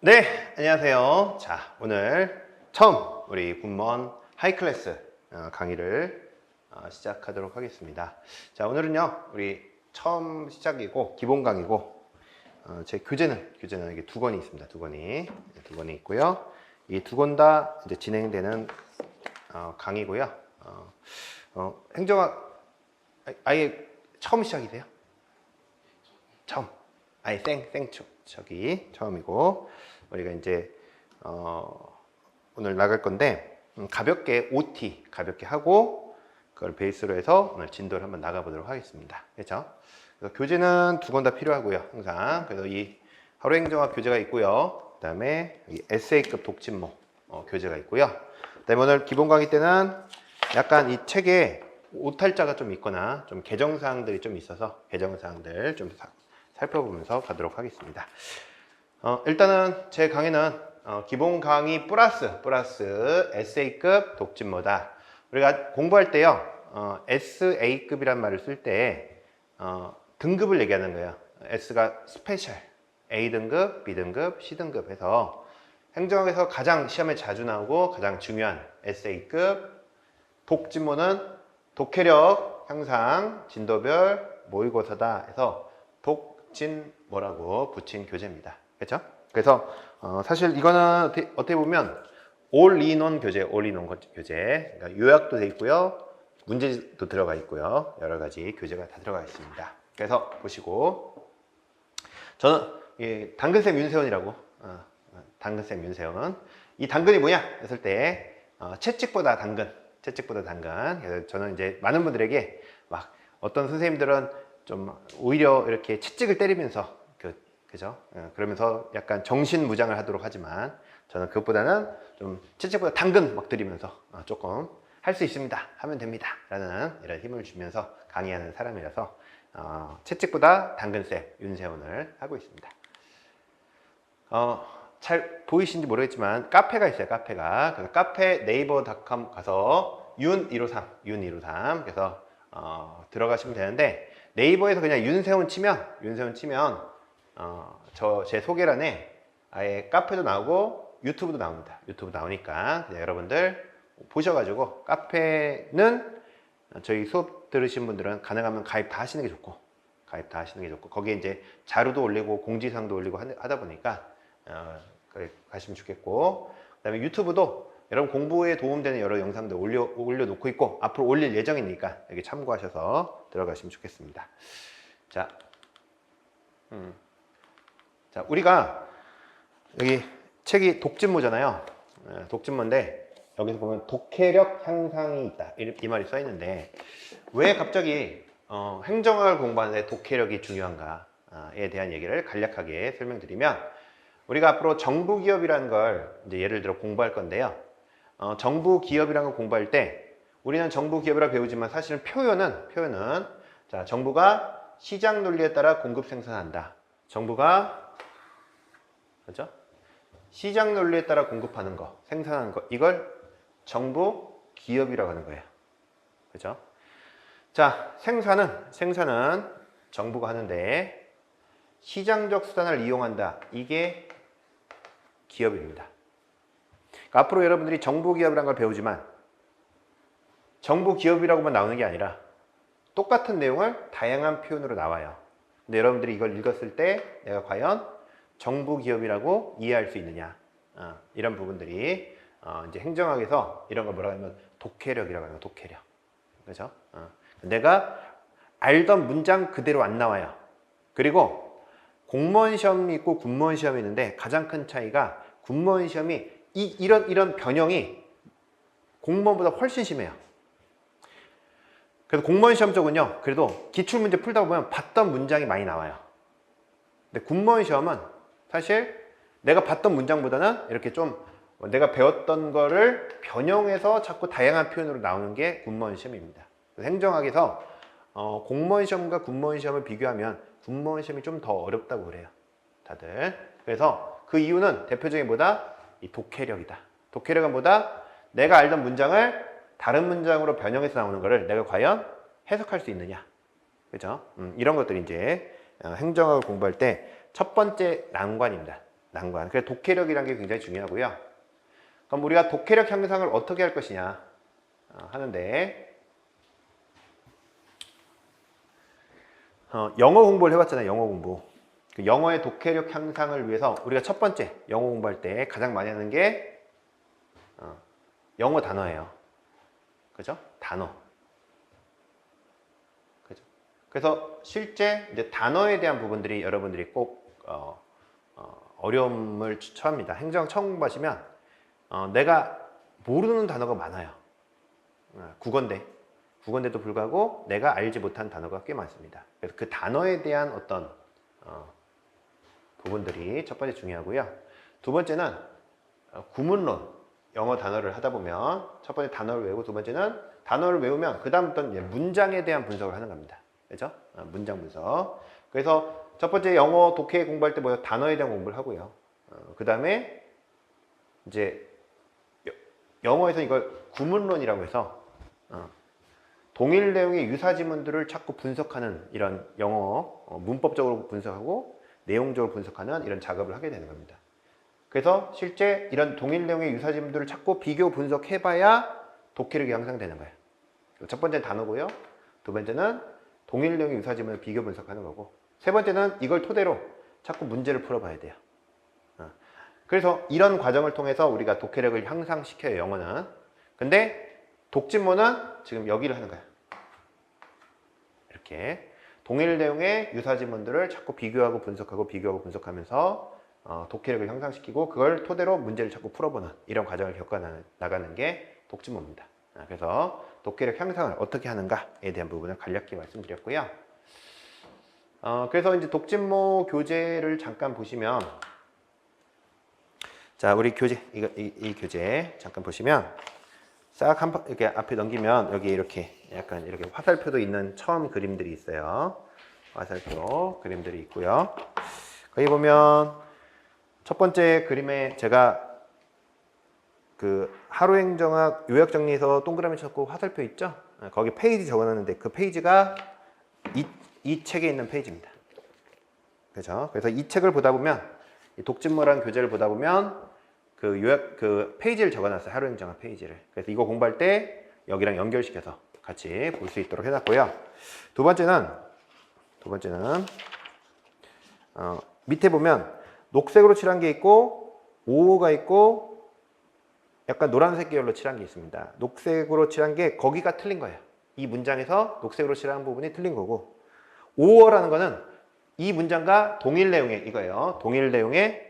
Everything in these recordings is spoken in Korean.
네, 안녕하세요. 자, 오늘 처음 우리 군무원 하이클래스 강의를 시작하도록 하겠습니다. 자, 오늘은요, 우리 처음 시작이고 기본 강의고 제 교재는 이게 두 권이 있습니다. 두 권이 있고요. 이 두 권 다 이제 진행되는 강의고요. 행정학 아예 처음 시작이세요? 처음. 아예 저기 처음이고 우리가 이제 오늘 나갈 건데 가볍게 OT 가볍게 하고 그걸 베이스로 해서 오늘 진도를 한번 나가 보도록 하겠습니다. 그렇죠? 그래서 교재는 두 권 다 필요하고요. 항상 그래서 이 하루행정학 교재가 있고요. 그다음에 에세이급 독진모 교재가 있고요. 그다음에 오늘 기본 강의 때는 약간 이 책에 오탈자가 좀 있거나 좀 개정사항들이 좀 있어서 개정사항들 좀 살펴보면서 가도록 하겠습니다. 일단은 제 강의는 기본 강의 플러스 에세이급 독진모다. 우리가 공부할 때요, SA급이란 말을 쓸 때 등급을 얘기하는 거예요. S가 스페셜, A등급, B등급, C등급 해서 행정학에서 가장 시험에 자주 나오고 가장 중요한 SA급, 독진모는 독해력 향상, 진도별, 모의고사다 해서 독진모라고 붙인 교재입니다. 그렇죠? 그래서 사실 이거는 어떻게 보면 올인원 교재, 그러니까 요약도 돼 있고요, 문제도 들어가 있고요, 여러 가지 교재가 다 들어가 있습니다. 그래서 보시고 저는 당근쌤 윤세원이라고 당근쌤 윤세원. 이 당근이 뭐냐 했을 때 채찍보다 당근. 그래서 저는 이제 많은 분들에게 막 어떤 선생님들은 좀 오히려 이렇게 채찍을 때리면서 그죠? 그러면서 약간 정신무장을 하도록 하지만 저는 그것보다는 좀 채찍보다 당근 막 드리면서 조금 할 수 있습니다, 하면 됩니다 라는 이런 힘을 주면서 강의하는 사람이라서 채찍보다 당근쌤 윤세원을 하고 있습니다. 잘 보이시는지 모르겠지만 카페가 있어요. 그래서 카페 네이버닷컴 가서 윤153 그래서 들어가시면 되는데, 네이버에서 그냥 윤세원 치면 제 소개란에 아예 카페도 나오고 유튜브도 나옵니다. 유튜브 나오니까 여러분들 보셔가지고, 카페는 저희 수업 들으신 분들은 가능하면 가입 다 하시는 게 좋고 거기에 이제 자료도 올리고 공지사항도 올리고 하다 보니까 가시면 좋겠고, 그 다음에 유튜브도 여러분 공부에 도움되는 여러 영상들 올려놓고 있고 앞으로 올릴 예정이니까 여기 참고하셔서 들어가시면 좋겠습니다. 자, 우리가 여기 책이 독진모잖아요. 독진모인데 여기서 보면 독해력 향상이 있다 이 말이 써 있는데, 왜 갑자기 행정학을 공부하는데 독해력이 중요한가에 대한 얘기를 간략하게 설명드리면, 우리가 앞으로 정부기업이라는 걸 이제 예를 들어 공부할 건데요. 정부기업이라는 걸 공부할 때 우리는 정부기업이라 배우지만 사실은 표현은 자, 정부가 시장 논리에 따라 공급 생산한다. 정부가 그렇죠? 시장 논리에 따라 공급하는 거, 생산하는 거, 이걸 정부기업이라고 하는 거예요. 그렇죠? 자, 생산은 정부가 하는데 시장적 수단을 이용한다. 이게 기업입니다. 그러니까 앞으로 여러분들이 정부기업이라는 걸 배우지만 정부기업이라고만 나오는 게 아니라 똑같은 내용을 다양한 표현으로 나와요. 근데 여러분들이 이걸 읽었을 때 내가 과연 정부기업이라고 이해할 수 있느냐, 이런 부분들이 이제 행정학에서 이런 걸 뭐라고 하면 독해력이라고 하는 거예요. 독해력. 그렇죠? 내가 알던 문장 그대로 안 나와요. 그리고 공무원 시험이 있고 군무원 시험이 있는데 가장 큰 차이가, 군무원 시험이 이런 변형이 공무원보다 훨씬 심해요. 그래서 공무원 시험 쪽은요, 그래도 기출문제 풀다 보면 봤던 문장이 많이 나와요. 근데 군무원 시험은 사실 내가 봤던 문장보다는 이렇게 좀 내가 배웠던 거를 변형해서 자꾸 다양한 표현으로 나오는 게 군무원 시험입니다. 행정학에서 공무원 시험과 군무원 시험을 비교하면 군무원 시험이 좀 더 어렵다고 그래요, 다들. 그래서 그 이유는 대표적인 뭐다? 이 독해력이다. 독해력은 뭐다? 내가 알던 문장을 다른 문장으로 변형해서 나오는 거를 내가 과연 해석할 수 있느냐. 그죠? 이런 것들이 이제 행정학을 공부할 때 첫 번째 난관입니다. 난관. 그래서 독해력이라는 게 굉장히 중요하고요. 그럼 우리가 독해력 향상을 어떻게 할 것이냐 하는데 영어 공부를 해봤잖아요. 영어 공부. 그 영어의 독해력 향상을 위해서 우리가 첫 번째 영어 공부할 때 가장 많이 하는 게 영어 단어예요. 그죠? 단어. 그죠? 그래서 실제 이제 단어에 대한 부분들이 여러분들이 꼭 어려움을 처합니다. 행정 처음 공부하시면 내가 모르는 단어가 많아요. 국어인데도 불구하고 내가 알지 못한 단어가 꽤 많습니다. 그래서 그 단어에 대한 어떤 부분들이 첫 번째 중요하고요. 두 번째는 구문론, 영어 단어를 하다 보면 첫 번째 단어를 외우고 두 번째는 단어를 외우면 그 다음부터는 문장에 대한 분석을 하는 겁니다. 그죠? 문장 분석. 그래서 첫 번째 영어 독해 공부할 때 뭐예요? 단어에 대한 공부를 하고요. 그 다음에 이제 영어에서 이걸 구문론이라고 해서 동일 내용의 유사 지문들을 자꾸 분석하는 이런 영어 문법적으로 분석하고 내용적으로 분석하는 이런 작업을 하게 되는 겁니다. 그래서 실제 이런 동일 내용의 유사 지문들을 자꾸 비교 분석해봐야 독해력이 향상되는 거예요. 첫 번째는 단어고요. 두 번째는 동일 내용의 유사 지문을 비교 분석하는 거고 세 번째는 이걸 토대로 자꾸 문제를 풀어봐야 돼요. 그래서 이런 과정을 통해서 우리가 독해력을 향상시켜요. 영어는. 근데 독진모는 지금 여기를 하는 거예요. 이렇게 동일 내용의 유사 지문들을 자꾸 비교하고 분석하면서 독해력을 향상시키고 그걸 토대로 문제를 자꾸 풀어보는 이런 과정을 겪어 나가는 게 독진모입니다. 그래서 독해력 향상을 어떻게 하는가에 대한 부분을 간략히 말씀드렸고요. 그래서 이제 독진모 교재를 잠깐 보시면 자, 우리 교재, 이 교재 잠깐 보시면 싹 이렇게 앞에 넘기면 여기 이렇게 약간 이렇게 화살표도 있는 처음 그림들이 있어요. 화살표 그림들이 있고요. 거기 보면 첫 번째 그림에 제가 그 하루행정학 요약정리에서 동그라미 쳤고 화살표 있죠? 거기 페이지 적어놨는데 그 페이지가 이 책에 있는 페이지입니다. 그죠? 그래서 이 책을 보다 보면 독진모라는 교재를 보다 보면 그 페이지를 적어놨어요. 하루행정학 페이지를. 그래서 이거 공부할 때 여기랑 연결시켜서 같이 볼 수 있도록 해놨고요. 두 번째는 밑에 보면 녹색으로 칠한 게 있고 5호가 있고 약간 노란색 계열로 칠한 게 있습니다. 녹색으로 칠한 게 거기가 틀린 거예요. 이 문장에서 녹색으로 칠한 부분이 틀린 거고 5호라는 거는 이 문장과 동일 내용의 이거예요. 동일 내용의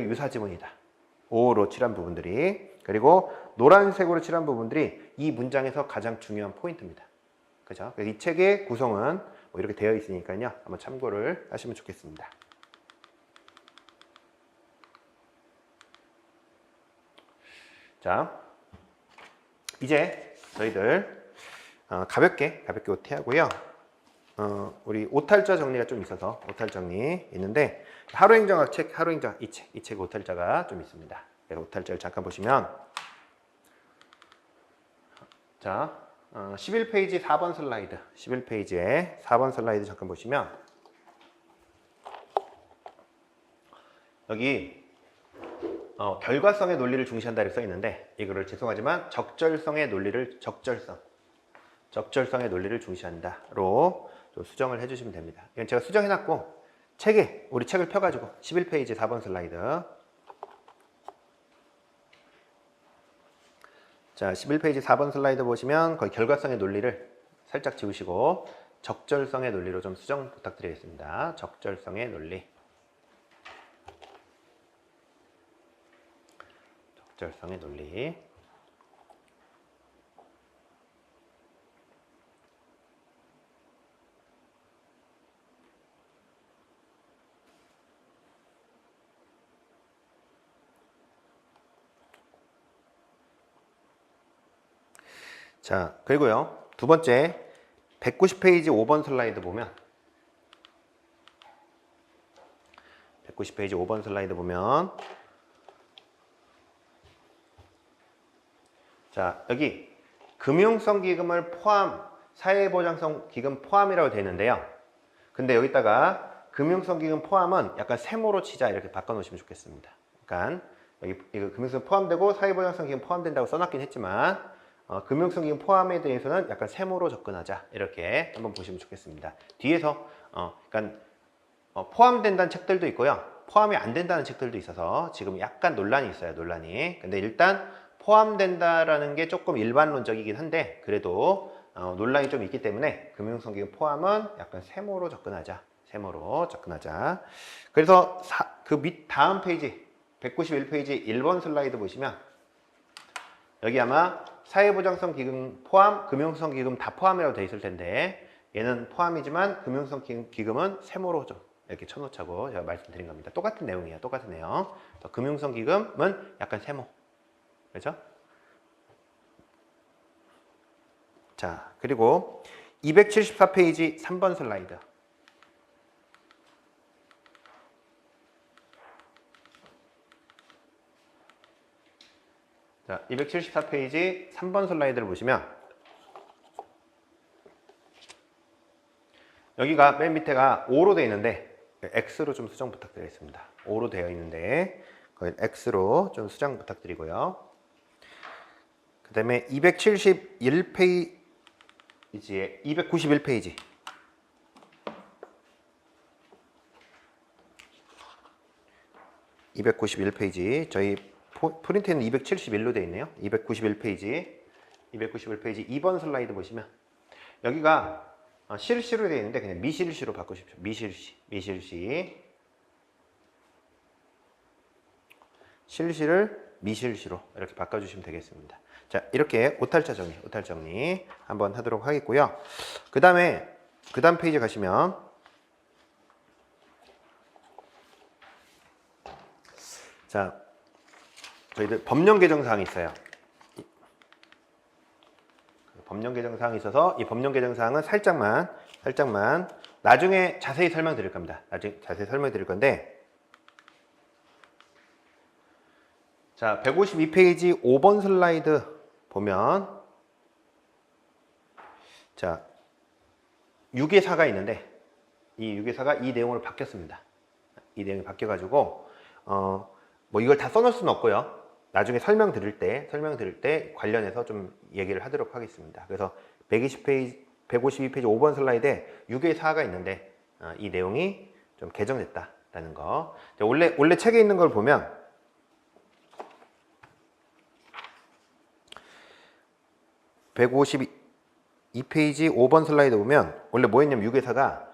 유사 지문이다. 5호로 칠한 부분들이. 그리고 노란색으로 칠한 부분들이 이 문장에서 가장 중요한 포인트입니다. 그죠? 그래서 이 책의 구성은 뭐 이렇게 되어 있으니까요. 한번 참고를 하시면 좋겠습니다. 자, 이제 저희들 가볍게 OT 하고요. 우리 오탈자 정리가 좀 있어서 오탈 정리 있는데 하루행정학 책, 이 책 오탈자가 좀 있습니다. 그래서 오탈자를 잠깐 보시면 자, 11페이지 4번 슬라이드 11페이지에 4번 슬라이드 잠깐 보시면 여기 결과성의 논리를 중시한다 이렇게 써 있는데 이거를 죄송하지만 적절성의 논리를 적절성의 논리를 중시한다로 좀 수정을 해주시면 됩니다. 이건 제가 수정해놨고 우리 책을 펴가지고 11페이지 4번 슬라이드 자 11페이지 4번 슬라이드 보시면 거기 결과성의 논리를 살짝 지우시고 적절성의 논리로 좀 수정 부탁드리겠습니다. 적절성의 논리 자, 그리고요. 두 번째 190페이지 5번 슬라이드 보면 190페이지 5번 슬라이드 보면 자, 여기 금융성 기금을 포함 사회보장성 기금 포함이라고 되어 있는데요. 근데 여기다가 금융성 기금 포함은 약간 세모로 치자 이렇게 바꿔놓으시면 좋겠습니다. 그러니까 여기 이거 금융성 포함되고 사회보장성 기금 포함된다고 써놨긴 했지만 금융성 기금 포함에 대해서는 약간 세모로 접근하자 이렇게 한번 보시면 좋겠습니다. 뒤에서 그러니까 포함된다는 책들도 있고요. 포함이 안 된다는 책들도 있어서 지금 약간 논란이 있어요. 논란이. 근데 일단 포함된다라는 게 조금 일반론적이긴 한데 그래도 논란이 좀 있기 때문에 금융성 기금 포함은 약간 세모로 접근하자. 세모로 접근하자. 그래서 그 다음 페이지 191페이지 1번 슬라이드 보시면 여기 아마 사회보장성 기금 포함, 금융성 기금 다 포함이라고 되어 있을 텐데 얘는 포함이지만 금융성 기금은 세모로 좀 이렇게 쳐놓자고 제가 말씀드린 겁니다. 똑같은 내용이에요. 똑같은 내용. 금융성 기금은 약간 세모. 그렇죠? 자, 그리고 274페이지 3번 슬라이드. 자, 274페이지 3번 슬라이드를 보시면 여기가 맨 밑에가 5로 되어 있는데 X로 좀 수정 부탁드리겠습니다. 5로 되어 있는데 거기 X로 좀 수정 부탁드리고요. 그 다음에 271페이지에 291페이지 291페이지 저희 프린트에는 271로 되어 있네요. 291페이지 2번 슬라이드 보시면 여기가 실시로 되어 있는데 그냥 미실시로 바꾸십시오. 실시를 미실시로 이렇게 바꿔주시면 되겠습니다. 자, 이렇게 오탈자 정리 한번 하도록 하겠고요. 그 다음 페이지 가시면 자, 저희들 법령 개정 사항이 있어요. 법령 개정 사항이 있어서 이 법령 개정 사항은 살짝만 나중에 자세히 설명드릴 겁니다. 나중에 자세히 설명드릴 건데 자, 152페이지 5번 슬라이드 보면 자, 유괴사가 있는데 이 유괴사가 이 내용으로 바뀌었습니다. 이 내용이 바뀌어가지고 뭐 이걸 다 써놓을 수는 없고요. 나중에 설명드릴 때 관련해서 좀 얘기를 하도록 하겠습니다. 그래서 152페이지 5번 슬라이드에 유괴사가 있는데 이 내용이 좀 개정됐다라는 거. 원래 책에 있는 걸 보면 (152페이지) 5번 슬라이드 보면 원래 뭐였냐면 유괴사가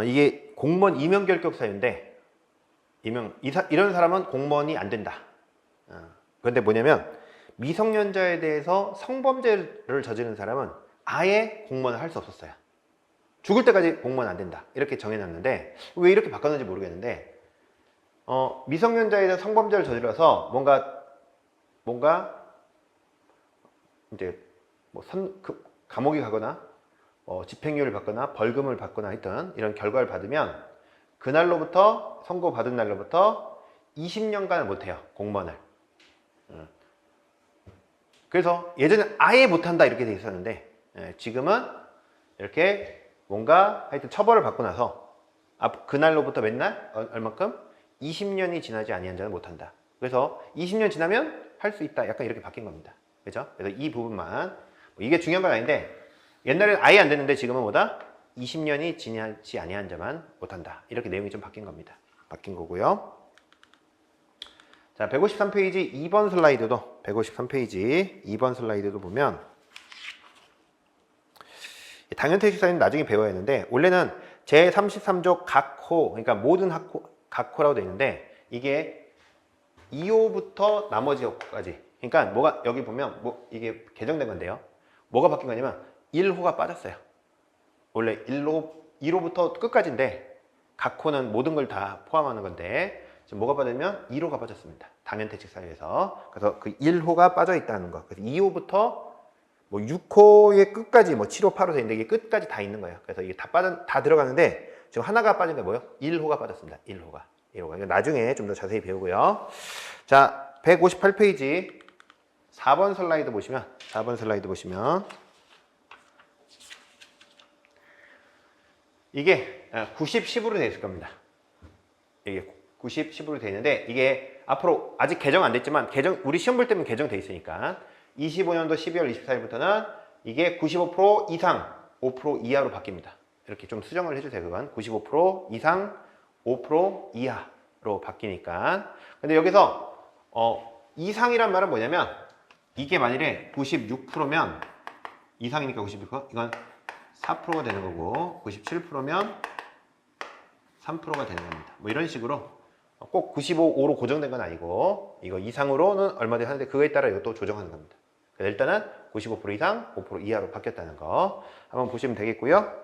이게 공무원 임용 결격 사유인데 이런 사람은 공무원이 안 된다. 그런데 뭐냐면 미성년자에 대해서 성범죄를 저지른 사람은 아예 공무원을 할 수 없었어요. 죽을 때까지 공무원 안 된다 이렇게 정해놨는데 왜 이렇게 바꿨는지 모르겠는데 미성년자에 대해서 성범죄를 저질러서 뭔가 이제 뭐 감옥에 가거나 집행유예를 받거나 벌금을 받거나 했던 이런 결과를 받으면 그날로부터 선고받은 날로부터 20년간을 못해요. 공무원을. 그래서 예전에 아예 못한다 이렇게 돼 있었는데 지금은 이렇게 뭔가 하여튼 처벌을 받고 나서 그날로부터 맨날 얼마큼 20년이 지나지 아니한 자는 못한다. 그래서 20년 지나면 할 수 있다. 약간 이렇게 바뀐 겁니다. 그죠? 그래서 이 부분만 이게 중요한 건 아닌데 옛날에는 아예 안 됐는데 지금은 뭐다? 20년이 지나지 아니한 자만 못한다. 이렇게 내용이 좀 바뀐 겁니다. 바뀐 거고요. 자, 153페이지 2번 슬라이드도 153페이지 2번 슬라이드도 보면 당연퇴직 사유는 나중에 배워야 하는데 원래는 제33조 각호 그러니까 모든 각호라고 되어 있는데 이게 2호부터 나머지 호까지 그러니까 뭐가 여기 보면 이게 개정된 건데요. 뭐가 바뀐 거냐면 1호가 빠졌어요. 원래 1호부터 끝까지인데 각호는 모든 걸 다 포함하는 건데 지금 뭐가 빠지면 1호가 빠졌습니다. 당연퇴직 사유에서. 그래서 그 1호가 빠져 있다는 거. 그래서 2호부터 뭐 6호의 끝까지 뭐 7호, 8호 되는데 이게 끝까지 다 있는 거예요. 그래서 이게 다 들어가는데 지금 하나가 빠진 게 뭐예요? 1호가 빠졌습니다. 1호가. 이거 나중에 좀 더 자세히 배우고요. 자, 158페이지 4번 슬라이드 보시면 이게 90, 10으로 되어 있을 겁니다. 이게 90, 10으로 되어 있는데 이게 앞으로 아직 개정 안 됐지만 우리 시험 볼 때면 개정돼 있으니까 25년도 12월 24일부터는 이게 95% 이상 5% 이하로 바뀝니다. 이렇게 좀 수정을 해주세요. 그건 95% 이상 5% 이하로 바뀌니까. 근데 여기서 이상이란 말은 뭐냐면 이게 만일에 96%면 이상이니까 96% 이건 4%가 되는 거고 97%면 3%가 되는 겁니다. 뭐 이런 식으로 꼭 95, 5로 고정된 건 아니고 이거 이상으로는 얼마든지 하는데 그거에 따라 이것도 조정하는 겁니다. 그래서 일단은 95% 이상, 5% 이하로 바뀌었다는 거 한번 보시면 되겠고요.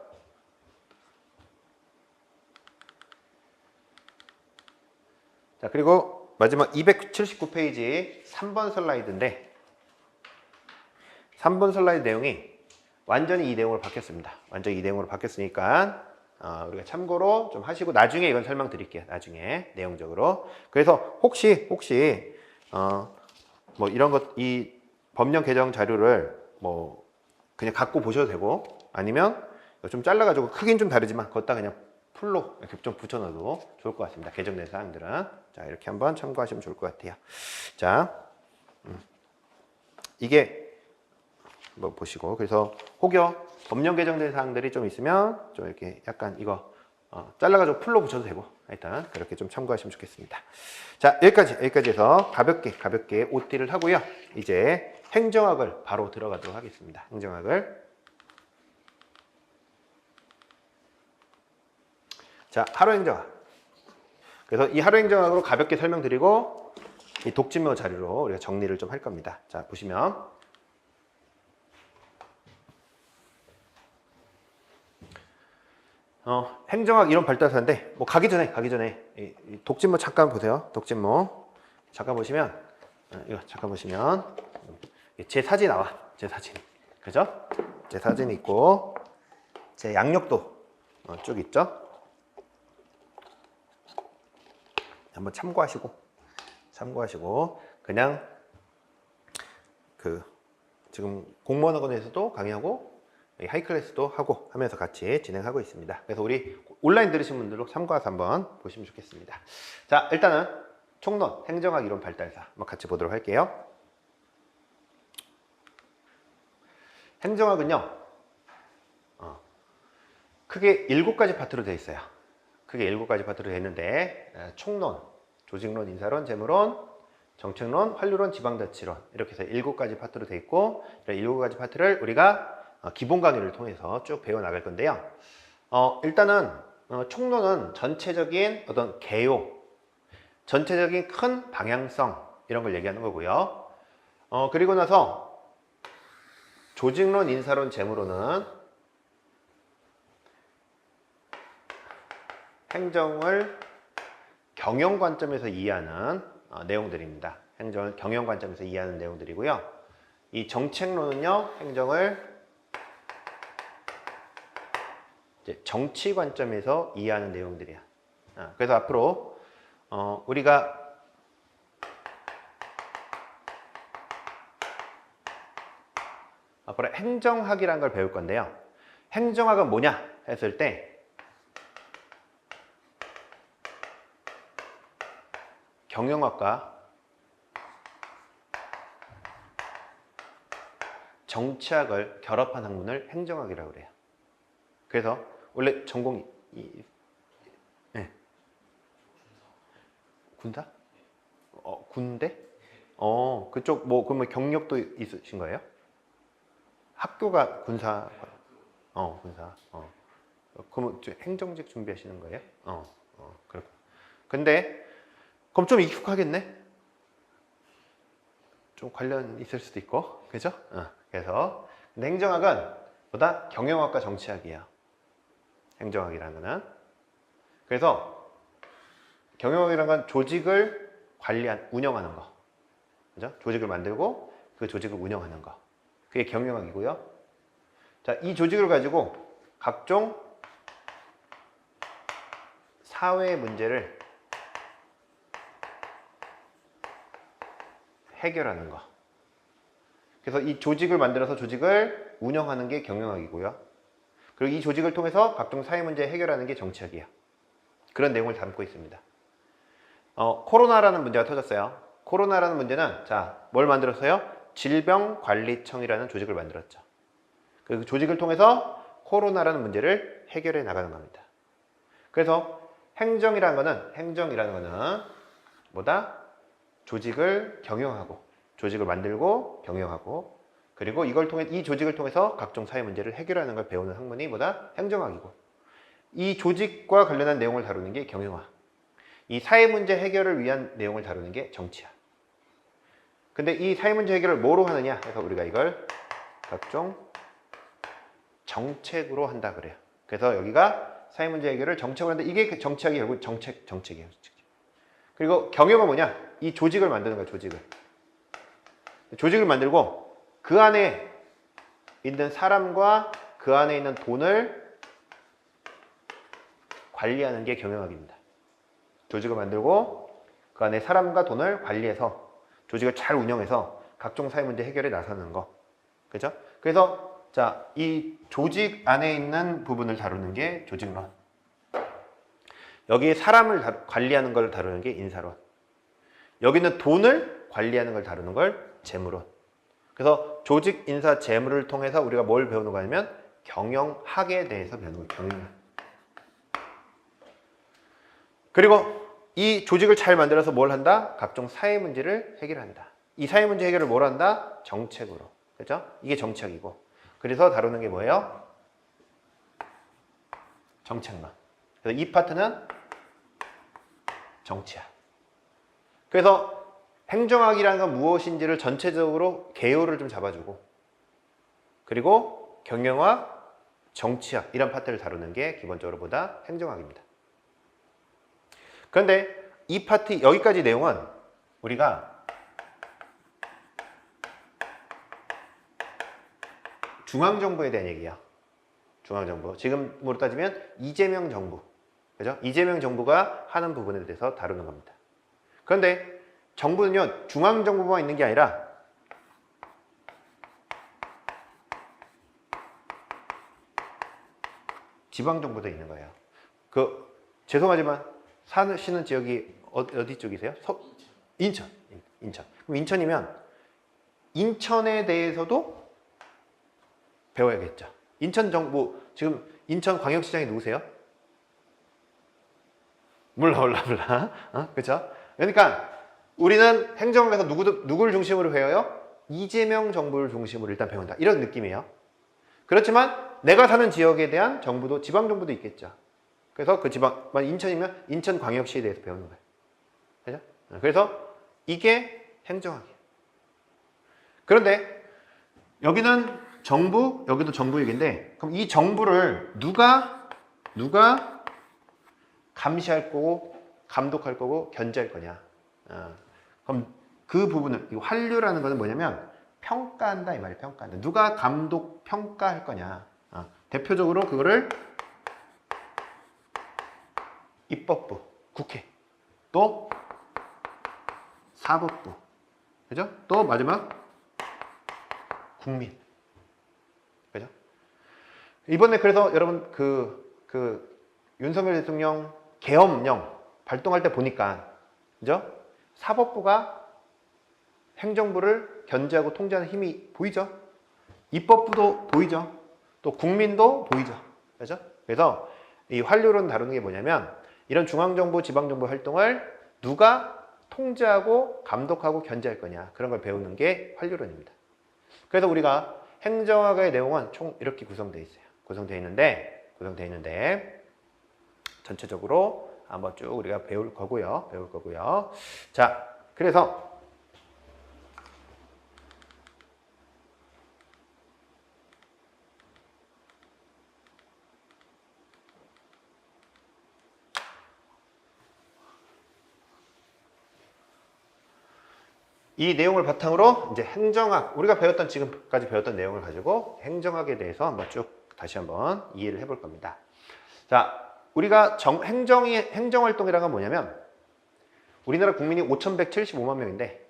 자, 그리고 마지막 279페이지 3번 슬라이드인데 3번 슬라이드 내용이 완전히 이 내용으로 바뀌었습니다. 완전히 이 내용으로 바뀌었으니까 우리가 참고로 좀 하시고 나중에 이건 설명드릴게요. 나중에 내용적으로. 그래서 혹시 뭐 이런 것 이 법령 개정 자료를 뭐 그냥 갖고 보셔도 되고 아니면 좀 잘라가지고 크긴 좀 다르지만 걷다 그냥 풀로 이렇게 좀 붙여넣어도 좋을 것 같습니다. 개정된 사항들은. 자, 이렇게 한번 참고하시면 좋을 것 같아요. 자, 이게 뭐 보시고 그래서 혹여 법령 개정된 사항들이 좀 있으면 좀 이렇게 약간 이거 잘라가지고 풀로 붙여도 되고 일단 그렇게 좀 참고하시면 좋겠습니다. 자, 여기까지 해서 가볍게 OT를 하고요. 이제 행정학을 바로 들어가도록 하겠습니다. 행정학을. 자, 하루 행정학. 그래서 이 하루 행정학으로 가볍게 설명드리고 이 독진모 자료로 우리가 정리를 좀 할 겁니다. 자, 보시면 행정학 이론 발달사인데 뭐 가기 전에 이 독진모 잠깐 보세요. 독진모 잠깐 보시면 이거 잠깐 보시면 제 사진 나와. 제 사진. 그죠? 제 사진이 있고 제 양력도 쭉 있죠? 한번 참고하시고 그냥 그 지금 공무원학원에서도 강의하고 하이클래스도 하고 하면서 같이 진행하고 있습니다. 그래서 우리 온라인 들으신 분들도 참고해서 한번 보시면 좋겠습니다. 자, 일단은 총론 행정학 이론 발달사 한번 같이 보도록 할게요. 행정학은요 크게 7가지 파트로 되어 있어요. 크게 7가지 파트로 되어 있는데 총론, 조직론, 인사론, 재무론, 정책론, 환류론, 지방자치론 이렇게 해서 7가지 파트로 되어 있고 7가지 파트를 우리가 기본 강의를 통해서 쭉 배워나갈 건데요. 일단은 총론은 전체적인 어떤 개요, 전체적인 큰 방향성 이런 걸 얘기하는 거고요. 그리고 나서 조직론, 인사론, 재무론은 행정을 경영 관점에서 이해하는 내용들입니다. 행정을 경영 관점에서 이해하는 내용들이고요. 이 정책론은요, 행정을 이제 정치 관점에서 이해하는 내용들이야. 그래서 앞으로 우리가 앞으로 행정학이라는 걸 배울 건데요. 행정학은 뭐냐 했을 때 경영학과 정치학을 결합한 학문을 행정학이라고 그래요. 그래서 원래 전공이 네. 군사? 군대? 그쪽 뭐 그러면 경력도 있으신 거예요? 학교가 군사? 군사. 그러면 행정직 준비하시는 거예요? 그렇고. 근데 그럼 좀 익숙하겠네? 좀 관련 있을 수도 있고, 그죠? 그래서 근데 행정학은 보다 경영학과 정치학이에요. 행정학이라는 거는. 그래서 경영학이라는 건 조직을 운영하는 거. 그죠? 조직을 만들고 그 조직을 운영하는 거. 그게 경영학이고요. 자, 이 조직을 가지고 각종 사회 문제를 해결하는 거. 그래서 이 조직을 만들어서 조직을 운영하는 게 경영학이고요. 그리고 이 조직을 통해서 각종 사회 문제 해결하는 게 정치학이에요. 그런 내용을 담고 있습니다. 코로나라는 문제가 터졌어요. 코로나라는 문제는 뭘 만들었어요? 질병관리청이라는 조직을 만들었죠. 그 조직을 통해서 코로나라는 문제를 해결해 나가는 겁니다. 그래서 행정이라는 거는 뭐다? 조직을 경영하고, 조직을 만들고 경영하고, 그리고 이 조직을 통해서 각종 사회 문제를 해결하는 걸 배우는 학문이 뭐다? 행정학이고, 이 조직과 관련한 내용을 다루는 게 경영학, 이 사회 문제 해결을 위한 내용을 다루는 게 정치학. 근데 이 사회 문제 해결을 뭐로 하느냐 해서 우리가 이걸 각종 정책으로 한다 그래요. 그래서 여기가 사회 문제 해결을 정책으로 하는데 이게 정치학이 결국 정책이에요. 그리고 경영은 뭐냐? 이 조직을 만드는 거예요. 조직을 만들고 그 안에 있는 사람과 그 안에 있는 돈을 관리하는 게 경영학입니다. 조직을 만들고 그 안에 사람과 돈을 관리해서 조직을 잘 운영해서 각종 사회 문제 해결에 나서는 거. 그죠? 그래서 이 조직 안에 있는 부분을 다루는 게 조직론. 여기에 사람을 관리하는 걸 다루는 게 인사론. 여기는 돈을 관리하는 걸 다루는 걸 재무론. 그래서 조직, 인사, 재무를 통해서 우리가 뭘 배우는 거냐면 경영학에 대해서 배우는 거예요. 경영학. 그리고 이 조직을 잘 만들어서 뭘 한다? 각종 사회 문제를 해결한다. 이 사회 문제 해결을 뭘 한다? 정책으로. 그죠? 이게 정책이고. 그래서 다루는 게 뭐예요? 정책론. 그래서 이 파트는 정치학. 그래서 행정학이라는 건 무엇인지를 전체적으로 개요를 좀 잡아주고, 그리고 경영학, 정치학 이런 파트를 다루는 게 기본적으로 보다 행정학입니다. 그런데 이 파트 여기까지 내용은 우리가 중앙정부에 대한 얘기야. 중앙정부. 지금으로 따지면 이재명 정부. 그죠? 이재명 정부가 하는 부분에 대해서 다루는 겁니다. 그런데 정부는요, 중앙정부만 있는 게 아니라 지방정부도 있는 거예요. 죄송하지만 사시는 지역이 어디 쪽이세요? 인천. 그럼 인천이면 인천에 대해서도 배워야겠죠. 인천 정부, 지금 인천광역시장이 누구세요? 몰라. 그렇죠? 그러니까 우리는 행정학에서 누구를 중심으로 배워요? 이재명 정부를 중심으로 일단 배운다. 이런 느낌이에요. 그렇지만 내가 사는 지역에 대한 정부도, 지방정부도 있겠죠. 그래서 그 인천이면 인천광역시에 대해서 배우는 거예요. 그죠? 그래서 이게 행정학이에요. 그런데 여기는 정부, 여기도 정부얘기인데, 그럼 이 정부를 누가 감시할 거고, 감독할 거고, 견제할 거냐. 그럼 그 부분을, 이 환류라는 거는 뭐냐면 평가한다 이 말이에요. 평가한다. 누가 감독, 평가할 거냐. 대표적으로 그거를 입법부, 국회, 또 사법부, 그죠? 또 마지막 국민, 그죠? 이번에 그래서 여러분 윤석열 대통령 계엄령 발동할 때 보니까, 그죠? 사법부가 행정부를 견제하고 통제하는 힘이 보이죠? 입법부도 보이죠? 또 국민도 보이죠? 그죠? 그래서 이 환류론 다루는 게 뭐냐면 이런 중앙정부, 지방정부 활동을 누가 통제하고 감독하고 견제할 거냐, 그런 걸 배우는 게 환류론입니다. 그래서 우리가 행정학의 내용은 총 이렇게 구성되어 있어요. 구성되어 있는데 전체적으로 한번 쭉 우리가 배울 거고요. 자, 그래서 이 내용을 바탕으로 이제 행정학, 우리가 지금까지 배웠던 내용을 가지고 행정학에 대해서 한번 다시 한번 이해를 해볼 겁니다. 자, 우리가 행정활동이라는 건 뭐냐면 우리나라 국민이 5,175만 명인데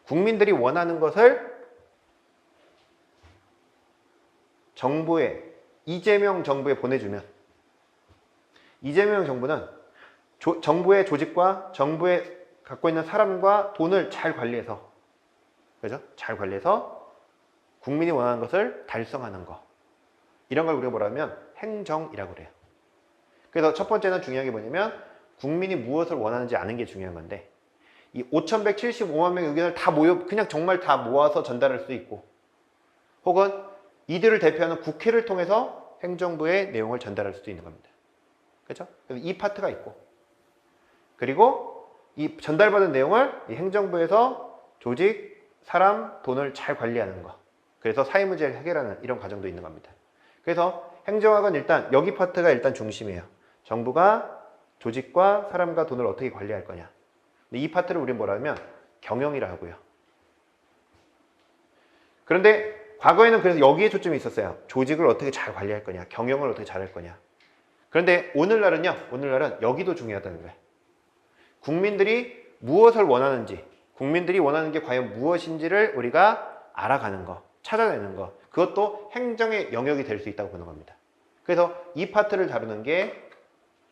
국민들이 원하는 것을 정부에 이재명 정부에 보내주면 이재명 정부는 정부의 조직과 정부에 갖고 있는 사람과 돈을 잘 관리해서, 그죠? 잘 관리해서 국민이 원하는 것을 달성하는 거. 이런 걸 우리가 뭐라면 행정이라고 그래요. 그래서 첫 번째는 중요한 게 뭐냐면 국민이 무엇을 원하는지 아는 게 중요한 건데, 이 5,175만 명의 의견을 다 그냥 정말 다 모아서 전달할 수도 있고, 혹은 이들을 대표하는 국회를 통해서 행정부의 내용을 전달할 수도 있는 겁니다. 그렇죠? 이 파트가 있고, 그리고 이 전달받은 내용을 이 행정부에서 조직, 사람, 돈을 잘 관리하는 거. 그래서 사회 문제를 해결하는 이런 과정도 있는 겁니다. 그래서 행정학은 일단 여기 파트가 일단 중심이에요. 정부가 조직과 사람과 돈을 어떻게 관리할 거냐. 근데 이 파트를 우리는 뭐라 하면 경영이라 하고요. 그런데 과거에는 그래서 여기에 초점이 있었어요. 조직을 어떻게 잘 관리할 거냐, 경영을 어떻게 잘할 거냐. 그런데 오늘날은 여기도 중요하다는 거예요. 국민들이 무엇을 원하는지, 국민들이 원하는 게 과연 무엇인지를 우리가 알아가는 거, 찾아내는 거, 그것도 행정의 영역이 될 수 있다고 보는 겁니다. 그래서 이 파트를 다루는 게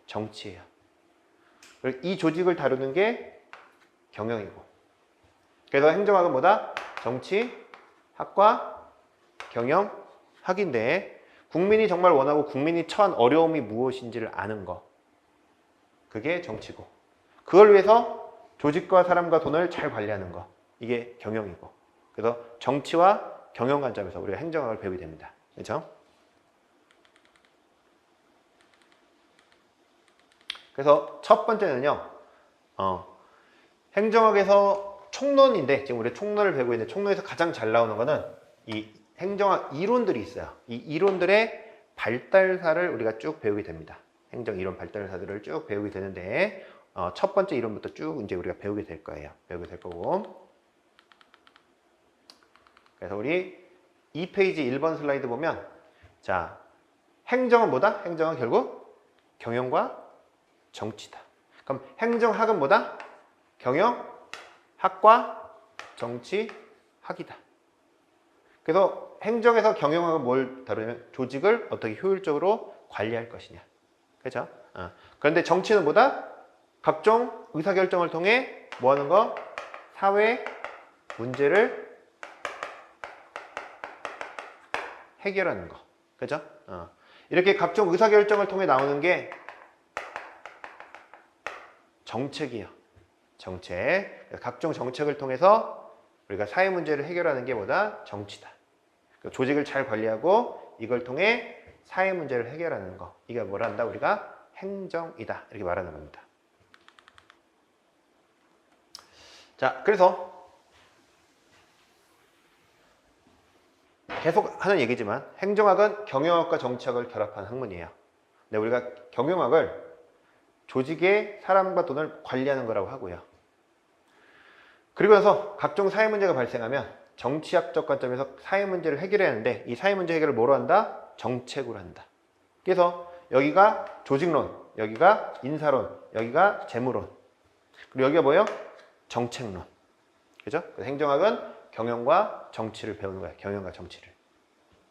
정치예요. 그리고 이 조직을 다루는 게 경영이고. 그래서 행정학은 뭐다? 정치학과 경영학인데, 국민이 정말 원하고 국민이 처한 어려움이 무엇인지를 아는 거, 그게 정치고, 그걸 위해서 조직과 사람과 돈을 잘 관리하는 거, 이게 경영이고. 그래서 정치와 경영 관점에서 우리가 행정학을 배우게 됩니다. 그렇죠? 그래서 첫 번째는요, 행정학에서 총론인데, 지금 우리 총론을 배우고 있는데, 총론에서 가장 잘 나오는 거는 이 행정학 이론들이 있어요. 이 이론들의 발달사를 우리가 쭉 배우게 됩니다. 행정 이론 발달사들을 쭉 배우게 되는데, 첫 번째 이론부터 쭉 이제 우리가 배우게 될 거예요. 배우게 될 거고. 그래서 우리 2페이지 1번 슬라이드 보면, 자, 행정은 뭐다? 행정은 결국 경영과 정치다. 그럼 행정학은 뭐다? 경영학과 정치학이다. 그래서 행정에서 경영학은 뭘 다루냐면 조직을 어떻게 효율적으로 관리할 것이냐. 그렇죠? 그런데 정치는 뭐다? 각종 의사결정을 통해 뭐 하는 거? 사회 문제를 해결하는 거. 그죠? 이렇게 각종 의사결정을 통해 나오는 게 정책이에요. 정책. 각종 정책을 통해서 우리가 사회 문제를 해결하는 게 뭐다? 정치다. 조직을 잘 관리하고 이걸 통해 사회 문제를 해결하는 거. 이게 뭐라 한다? 우리가 행정이다. 이렇게 말하는 겁니다. 자, 그래서 계속 하는 얘기지만 행정학은 경영학과 정치학을 결합한 학문이에요. 근데 우리가 경영학을 조직의 사람과 돈을 관리하는 거라고 하고요. 그리고 나서 각종 사회 문제가 발생하면 정치학적 관점에서 사회 문제를 해결해야 하는데, 이 사회 문제 해결을 뭐로 한다? 정책으로 한다. 그래서 여기가 조직론, 여기가 인사론, 여기가 재무론, 그리고 여기가 뭐예요? 정책론. 그죠? 행정학은 경영과 정치를 배우는 거예요. 경영과 정치를.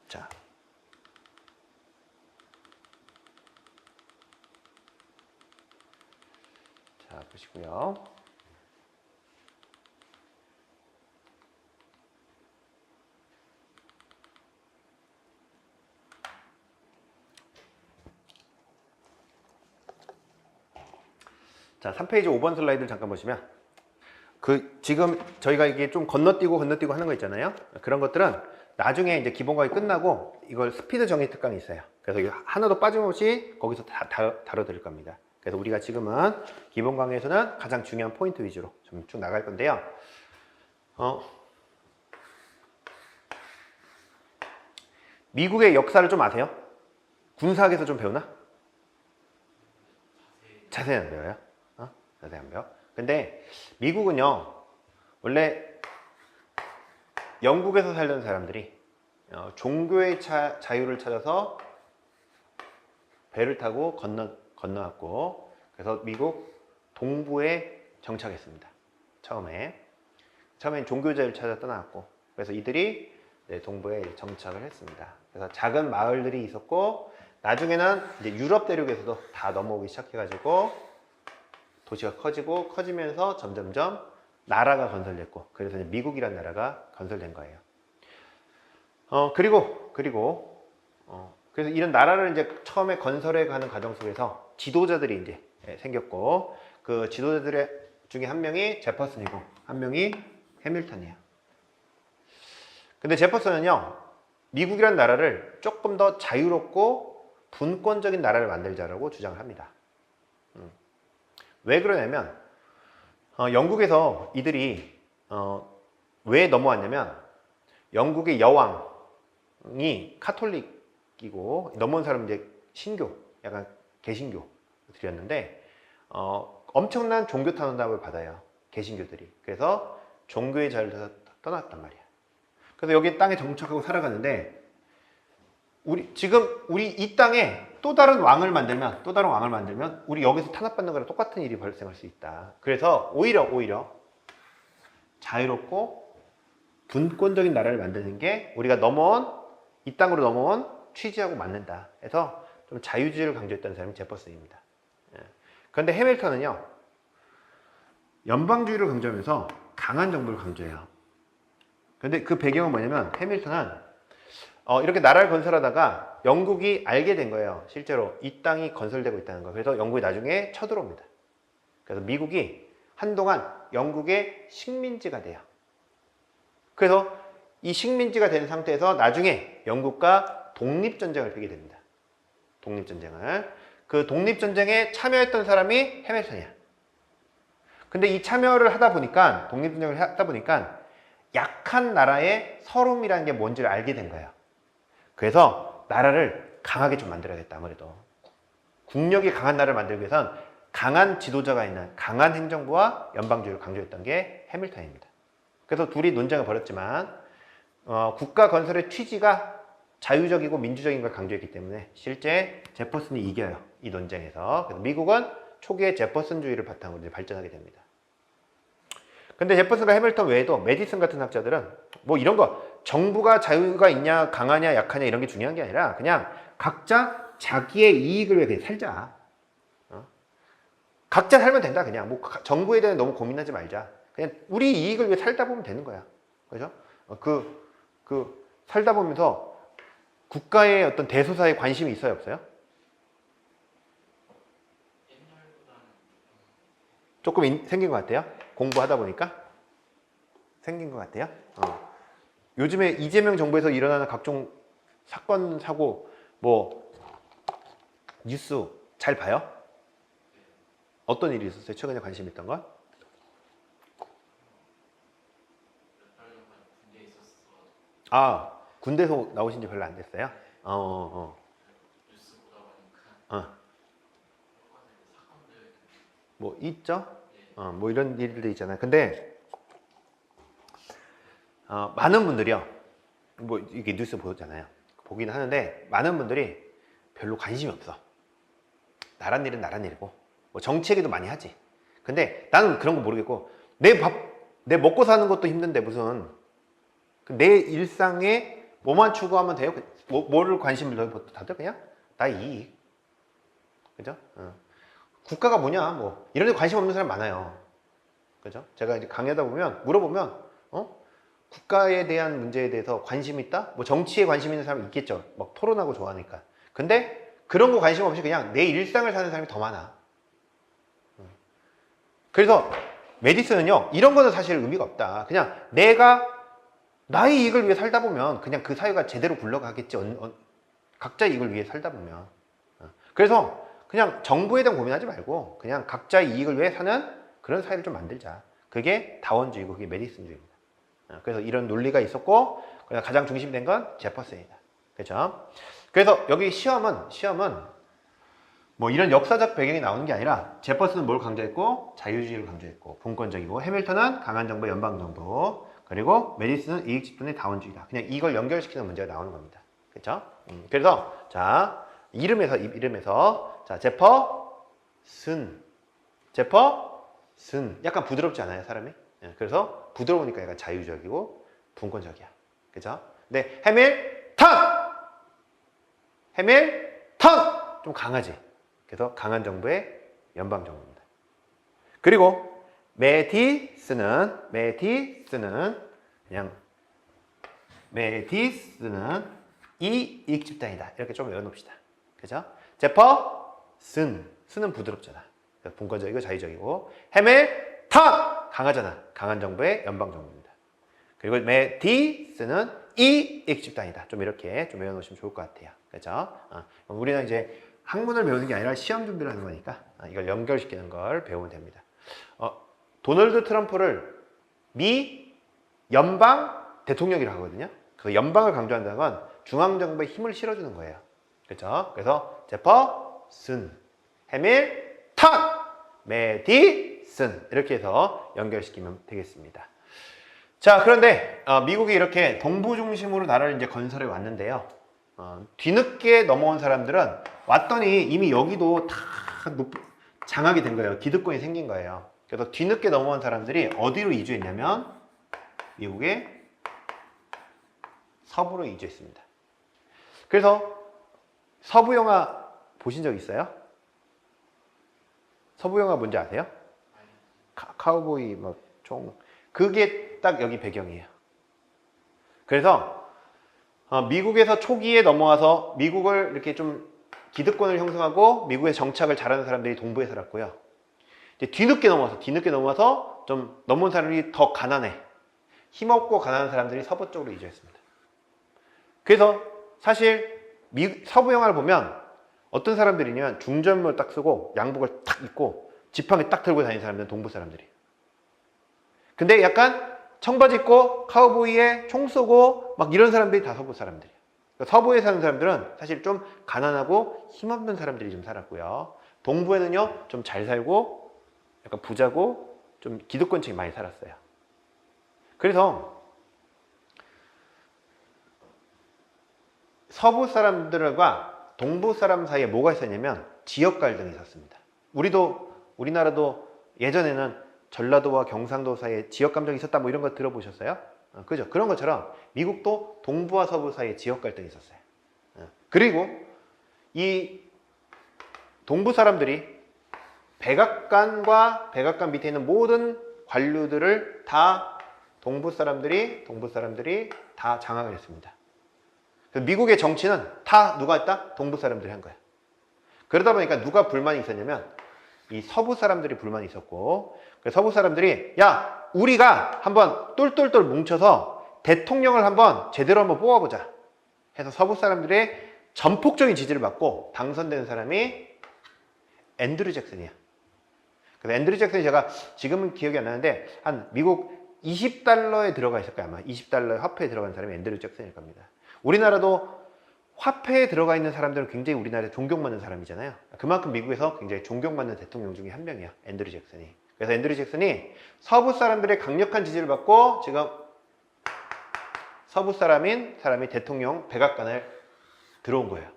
자. 자, 보시고요. 자, 3페이지 5번 슬라이드를 잠깐 보시면, 지금 저희가 이게 좀 건너뛰고 하는 거 있잖아요. 그런 것들은 나중에 이제 기본 과목 끝나고 이걸 스피드 정의 특강이 있어요. 그래서 이거 하나도 빠짐없이 거기서 다 다뤄드릴 겁니다. 그래서 우리가 지금은 기본 강의에서는 가장 중요한 포인트 위주로 좀 쭉 나갈 건데요. 미국의 역사를 좀 아세요? 군사학에서 좀 배우나? 자세히 안 배워요? 자세히 안 배워? 근데 미국은요, 원래 영국에서 살던 사람들이 종교의 자유를 찾아서 배를 타고 건너왔고, 그래서 미국 동부에 정착했습니다. 처음엔 종교 자유를 찾아 떠나왔고, 그래서 이들이 동부에 정착을 했습니다. 그래서 작은 마을들이 있었고 나중에는 이제 유럽 대륙에서도 다 넘어오기 시작해가지고 도시가 커지면서 점점점 나라가 건설됐고 그래서 이제 미국이라는 나라가 건설된 거예요. 그래서 이런 나라를 이제 처음에 건설해 가는 과정 속에서 지도자들이 이제 생겼고 그 지도자들 중에 한 명이 제퍼슨이고 한 명이 해밀턴이에요. 근데 제퍼슨은요, 미국이라는 나라를 조금 더 자유롭고 분권적인 나라를 만들자라고 주장을 합니다. 왜 그러냐면 영국에서 이들이 왜 넘어왔냐면 영국의 여왕이 카톨릭이고 넘어온 사람은 이제 신교, 약간 개신교들이었는데 엄청난 종교 탄압을 받아요. 개신교들이. 그래서 종교의 자유를 떠났단 말이야. 그래서 여기 땅에 정착하고 살아가는데 우리 이 땅에 또 다른 왕을 만들면 우리 여기서 탄압받는 거랑 똑같은 일이 발생할 수 있다. 그래서 오히려 자유롭고 분권적인 나라를 만드는 게 우리가 이 땅으로 넘어온 취지하고 맞는다. 해서 좀 자유주의를 강조했던 사람이 제퍼슨입니다. 그런데 해밀턴은요, 연방주의를 강조하면서 강한 정부를 강조해요. 그런데 그 배경은 뭐냐면 해밀턴은 이렇게 나라를 건설하다가 영국이 알게 된 거예요. 실제로 이 땅이 건설되고 있다는 거. 그래서 영국이 나중에 쳐들어옵니다. 그래서 미국이 한동안 영국의 식민지가 돼요. 그래서 이 식민지가 된 상태에서 나중에 영국과 독립전쟁을 펴게 됩니다. 독립전쟁을. 그 독립전쟁에 참여했던 사람이 해밀턴이야. 근데 이 참여를 하다 보니까, 독립전쟁을 하다 보니까 약한 나라의 서름이라는 게 뭔지를 알게 된 거예요. 그래서 나라를 강하게 좀 만들어야겠다, 아무래도. 국력이 강한 나라를 만들기 위해선 강한 지도자가 있는 강한 행정부와 연방주의를 강조했던 게 해밀턴입니다. 그래서 둘이 논쟁을 벌였지만 국가 건설의 취지가 자유적이고 민주적인 걸 강조했기 때문에 실제 제퍼슨이 이겨요, 이 논쟁에서. 그래서 미국은 초기에 제퍼슨주의를 바탕으로 이제 발전하게 됩니다. 근데 제퍼슨과 해밀턴 외에도 메디슨 같은 학자들은 뭐 이런 거 정부가 자유가 있냐 강하냐 약하냐 이런 게 중요한 게 아니라 그냥 각자 자기의 이익을 위해 그냥 살자. 각자 살면 된다. 그냥 뭐 정부에 대해 너무 고민하지 말자. 그냥 우리 이익을 위해 살다 보면 되는 거야. 그죠? 살다 보면서 국가의 어떤 대소사에 관심이 있어요, 없어요? 조금 생긴 것 같아요. 공부하다 보니까 생긴 것 같아요. 요즘에 이재명 정부에서 일어나는 각종 사건, 사고, 뭐 뉴스 잘 봐요? 어떤 일이 있었어요? 최근에 관심 있던 건? 아, 군대에서 나오신 지 별로 안 됐어요? 뉴스 보다 보니까 뭐 있죠? 뭐 이런 일들도 있잖아요. 근데 많은 분들이요, 뭐 이게 뉴스 보잖아요. 보긴 하는데 많은 분들이 별로 관심이 없어. 나란 일은 나란 일이고 뭐 정치 얘기도 많이 하지. 근데 나는 그런 거 모르겠고 내 먹고 사는 것도 힘든데 무슨 내 일상에 뭐만 추구하면 돼요? 뭐를 관심을 둬요? 다들 그냥 나의 이익. 그죠? 국가가 뭐냐 뭐 이런 데 관심 없는 사람 많아요. 그죠? 제가 이제 강의하다 보면 물어보면 국가에 대한 문제에 대해서 관심 있다? 뭐 정치에 관심 있는 사람이 있겠죠. 막 토론하고 좋아하니까. 근데 그런 거 관심 없이 그냥 내 일상을 사는 사람이 더 많아. 그래서 메디슨은요, 이런 거는 사실 의미가 없다. 그냥 내가 나의 이익을 위해 살다 보면 그냥 그 사회가 제대로 굴러가겠지. 각자의 이익을 위해 살다 보면. 그래서 그냥 정부에 대한 고민하지 말고 그냥 각자의 이익을 위해 사는 그런 사회를 좀 만들자. 그게 다원주의고 그게 메디슨주의입니다. 그래서 이런 논리가 있었고 가장 중심된 건 제퍼슨이다. 그렇죠? 그래서 여기 시험은 뭐 이런 역사적 배경이 나오는 게 아니라 제퍼슨은 뭘 강조했고 자유주의를 강조했고 분권적이고 해밀턴은 강한 정부 연방정부 그리고 메디슨은 이익 집단의 다원주의다. 그냥 이걸 연결시키는 문제가 나오는 겁니다. 그렇죠? 그래서 자 이름에서 자 제퍼슨 약간 부드럽지 않아요, 사람이? 그래서 부드러우니까 약간 자유적이고 분권적이야. 그죠? 네, 해밀턴! 해밀턴 좀 강하지. 그래서 강한 정부의 연방 정부입니다. 그리고 메티스는 그냥 메티스는 이 이익 집단이다. 이렇게 좀 외워놓읍시다. 그죠? 제퍼슨 스는 부드럽잖아. 분권적이고 자유적이고 해밀턴 강하잖아. 강한 정부의 연방 정부입니다. 그리고 메티스는 이 이익 집단이다. 좀 이렇게 좀 외워놓으시면 좋을 것 같아요. 그죠? 우리는 이제 학문을 배우는 게 아니라 시험 준비를 하는 거니까 이걸 연결시키는 걸 배우면 됩니다. 도널드 트럼프를 미 연방 대통령이라고 하거든요. 그래서 연방을 강조한다는 건 중앙정부에 힘을 실어주는 거예요. 그렇죠? 그래서 제퍼슨, 해밀턴, 메디슨 이렇게 해서 연결시키면 되겠습니다. 자, 그런데 미국이 이렇게 동부 중심으로 나라를 이제 건설해 왔는데요. 뒤늦게 넘어온 사람들은 왔더니 이미 여기도 다 장악이 된 거예요. 기득권이 생긴 거예요. 그래서 뒤늦게 넘어온 사람들이 어디로 이주했냐면 미국의 서부로 이주했습니다. 그래서 서부 영화 보신 적 있어요? 서부 영화 뭔지 아세요? 카우보이 뭐 총 그게 딱 여기 배경이에요. 그래서 미국에서 초기에 넘어와서 미국을 이렇게 좀 기득권을 형성하고 미국에 정착을 잘하는 사람들이 동부에 살았고요. 이제 뒤늦게 넘어와서 좀 넘어온 사람들이 더 가난해. 힘없고 가난한 사람들이 서부 쪽으로 이주했습니다. 그래서 사실 서부 영화를 보면 어떤 사람들이냐면 중전모를 딱 쓰고 양복을 탁 입고 지팡이 딱 들고 다니는 사람들은 동부 사람들이에요. 근데 약간 청바지 입고 카우보이에 총 쏘고 막 이런 사람들이 다 서부 사람들이에요. 그러니까 서부에 사는 사람들은 사실 좀 가난하고 힘없는 사람들이 좀 살았고요. 동부에는요 좀 잘 살고 약간 부자고 좀 기득권층이 많이 살았어요. 그래서 서부 사람들과 동부 사람 사이에 뭐가 있었냐면 지역 갈등이 있었습니다. 우리나라도 예전에는 전라도와 경상도 사이에 지역 감정이 있었다 뭐 이런 거 들어보셨어요? 그죠? 그런 것처럼 미국도 동부와 서부 사이에 지역 갈등이 있었어요. 그리고 이 동부 사람들이 백악관과 백악관 밑에 있는 모든 관료들을 다 동부 사람들이 다 장악을 했습니다. 미국의 정치는 다 누가 했다? 동부 사람들이 한 거야. 그러다 보니까 누가 불만이 있었냐면 이 서부 사람들이 불만이 있었고, 서부 사람들이 야 우리가 한번 똘똘똘 뭉쳐서 대통령을 제대로 한번 뽑아보자 해서 서부 사람들의 전폭적인 지지를 받고 당선된 사람이 앤드류 잭슨이야. 그래서 앤드류 잭슨이 제가 지금은 기억이 안 나는데 한 미국 20달러에 들어가 있을 거야. 아마 20달러의 화폐에 들어간 사람이 앤드류 잭슨일 겁니다. 우리나라도 화폐에 들어가 있는 사람들은 굉장히 우리나라에 존경받는 사람이잖아요. 그만큼 미국에서 굉장히 존경받는 대통령 중에 한 명이야. 앤드류 잭슨이. 그래서 앤드류 잭슨이 서부 사람들의 강력한 지지를 받고 지금 서부 사람이 대통령 백악관을 들어온 거예요.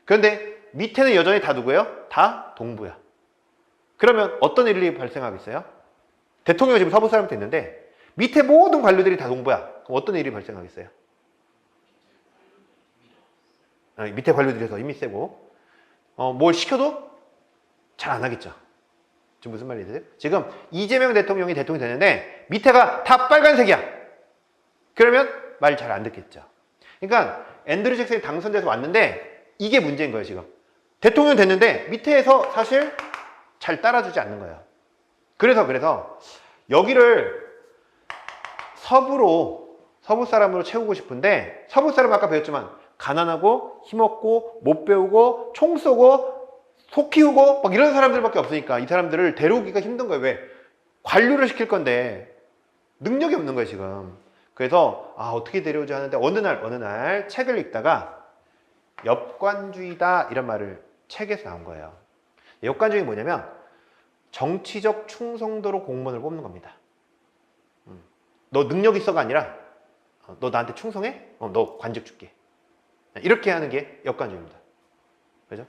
그런데 밑에는 여전히 다 누구예요? 다 동부야. 그러면 어떤 일이 발생하겠어요? 대통령이 지금 서부 사람 됐는데 밑에 모든 관료들이 다 동부야. 그럼 어떤 일이 발생하겠어요? 밑에 관료들에서 힘이 세고 뭘 시켜도 잘 안 하겠죠. 지금 무슨 말이지? 지금 이재명 대통령이 대통령이 됐는데 밑에가 다 빨간색이야. 그러면 말 잘 안 듣겠죠. 그러니까 앤드류 잭슨이 당선돼서 왔는데 이게 문제인 거예요. 지금 대통령 됐는데 밑에서 사실 잘 따라주지 않는 거예요. 그래서 여기를 서부 사람으로 채우고 싶은데 서부 사람 아까 배웠지만 가난하고 힘없고 못 배우고 총 쏘고 소 키우고 막 이런 사람들밖에 없으니까 이 사람들을 데려오기가 힘든 거예요. 왜? 관료를 시킬 건데 능력이 없는 거예요 지금. 그래서 어떻게 데려오지 하는데 어느 날 책을 읽다가 엽관주의다 이런 말을 책에서 나온 거예요. 엽관주의 뭐냐면 정치적 충성도로 공무원을 뽑는 겁니다. 너 능력 있어가 아니라 너 나한테 충성해? 너 관직 줄게. 이렇게 하는 게 엽관주의입니다. 그죠?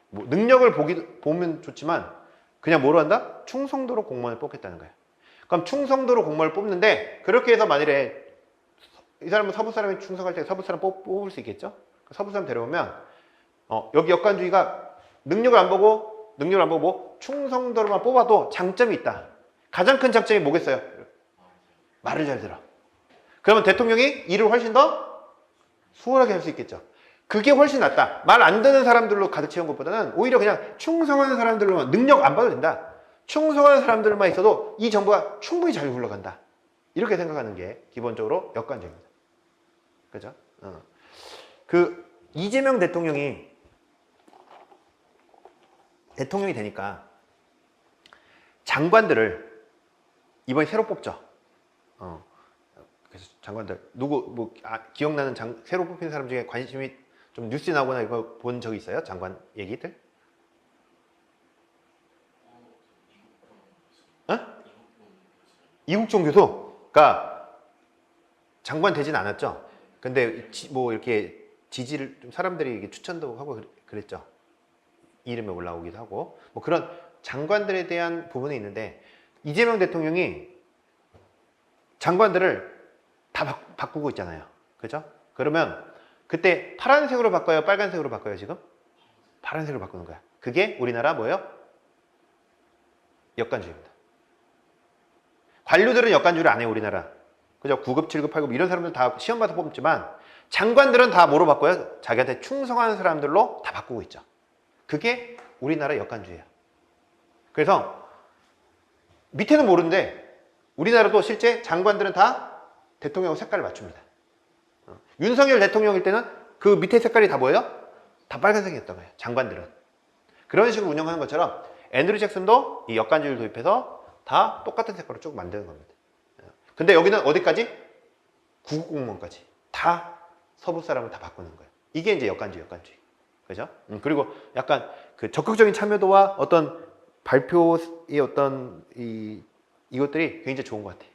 뭐 능력을 보면 좋지만 그냥 뭐로 한다? 충성도로 공무원을 뽑겠다는 거예요. 그럼 충성도로 공무원을 뽑는데 그렇게 해서 만일에 이 사람은 서부 사람이 충성할 때 서부 사람 뽑을 수 있겠죠? 서부 사람 데려오면 여기 역관주의가 능력을 안 보고 뭐 충성도로만 뽑아도 장점이 있다. 가장 큰 장점이 뭐겠어요? 말을 잘 들어. 그러면 대통령이 일을 훨씬 더 수월하게 할 수 있겠죠. 그게 훨씬 낫다. 말 안 듣는 사람들로 가득 채운 것보다는 오히려 그냥 충성하는 사람들로만, 능력 안 봐도 된다. 충성하는 사람들만 있어도 이 정부가 충분히 잘 굴러간다. 이렇게 생각하는 게 기본적으로 역관주의입니다. 그죠? 그 이재명 대통령이 되니까 장관들을 이번에 새로 뽑죠. 그래서 장관들 기억나는 새로 뽑힌 사람 중에 관심이 좀 뉴스에 나오거나 이거 본 적 있어요? 장관 얘기들? 이국종 교수가 장관 되진 않았죠. 근데 이렇게 지지를 좀 사람들이 이렇게 추천도 하고 그랬죠. 이름에 올라오기도 하고 그런 장관들에 대한 부분이 있는데 이재명 대통령이 장관들을 다 바꾸고 있잖아요. 그죠? 그러면 그때 파란색으로 바꿔요? 빨간색으로 바꿔요? 지금? 파란색으로 바꾸는 거야. 그게 우리나라 뭐예요? 역관주의입니다. 관료들은 역관주의를 안 해요, 우리나라. 그죠? 9급, 7급, 8급 이런 사람들 다 시험 봐서 뽑지만 장관들은 다 뭐로 바꿔요? 자기한테 충성하는 사람들로 다 바꾸고 있죠. 그게 우리나라 역관주의예요. 그래서 밑에는 모르는데 우리나라도 실제 장관들은 다 대통령 색깔을 맞춥니다. 윤석열 대통령일 때는 그 밑에 색깔이 다 뭐예요? 다 빨간색이었던 거예요. 장관들은. 그런 식으로 운영하는 것처럼 앤드류 잭슨도 이 역관주의를 도입해서 다 똑같은 색깔로 쭉 만드는 겁니다. 근데 여기는 어디까지? 구급 공무원까지 다 서부 사람을 다 바꾸는 거예요. 이게 이제 역관주의. 그죠? 그리고 약간 그 적극적인 참여도와 어떤 발표의 어떤 이것들이 굉장히 좋은 것 같아요.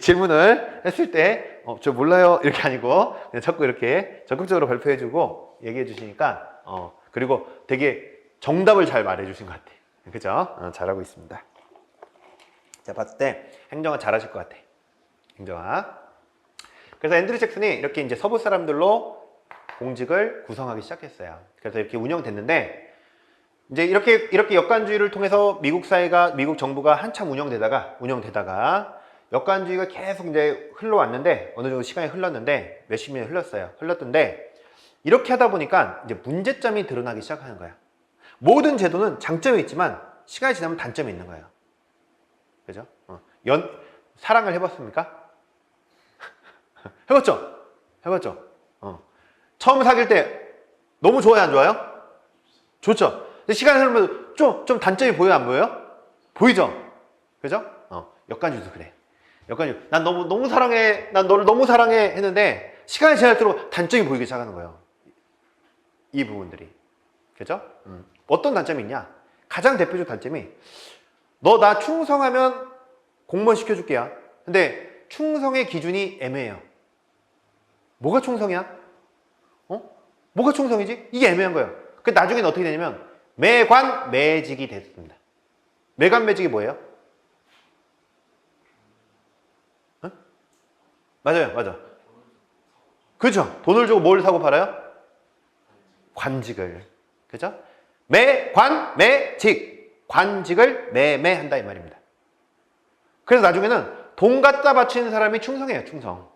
질문을 했을 때, 저 몰라요. 이렇게 아니고, 그냥 자꾸 이렇게 적극적으로 발표해주고 얘기해 주시니까, 그리고 되게 정답을 잘 말해 주신 것 같아요. 그죠? 잘하고 있습니다. 제가 봤을 때 행정학 잘하실 것 같아. 행정학. 그래서 앤드류 잭슨이 이렇게 이제 서부 사람들로 공직을 구성하기 시작했어요. 그래서 이렇게 운영됐는데, 이제 이렇게 역관주의를 통해서 미국 정부가 한참 운영되다가 역관주의가 계속 이제 흘러왔는데, 어느 정도 시간이 흘렀는데, 몇십 년이 흘렀던데, 이렇게 하다 보니까 이제 문제점이 드러나기 시작하는 거야. 모든 제도는 장점이 있지만, 시간이 지나면 단점이 있는 거예요. 그죠? 사랑을 해봤습니까? 해봤죠? 처음 사귈 때 너무 좋아요, 안 좋아요? 좋죠? 근데 시간이 흐르면 좀 단점이 보여요, 안 보여요? 보이죠? 그죠? 역관주의도 그래. 역관주의. 난 너무 사랑해. 난 너를 너무 사랑해. 했는데, 시간이 지날수록 단점이 보이기 시작하는 거예요. 이 부분들이. 그죠? 어떤 단점이 있냐? 가장 대표적 단점이, 너 나 충성하면 공무원 시켜줄게요. 근데 충성의 기준이 애매해요. 뭐가 충성이야? 뭐가 충성이지? 이게 애매한 거예요. 그 나중에는 어떻게 되냐면 매관 매직이 됐습니다. 매관 매직이 뭐예요? 맞아. 그렇죠. 돈을 주고 뭘 사고 팔아요? 관직을. 그죠? 매관 매직. 관직을 매매한다 이 말입니다. 그래서 나중에는 돈 갖다 바치는 사람이 충성해요. 충성.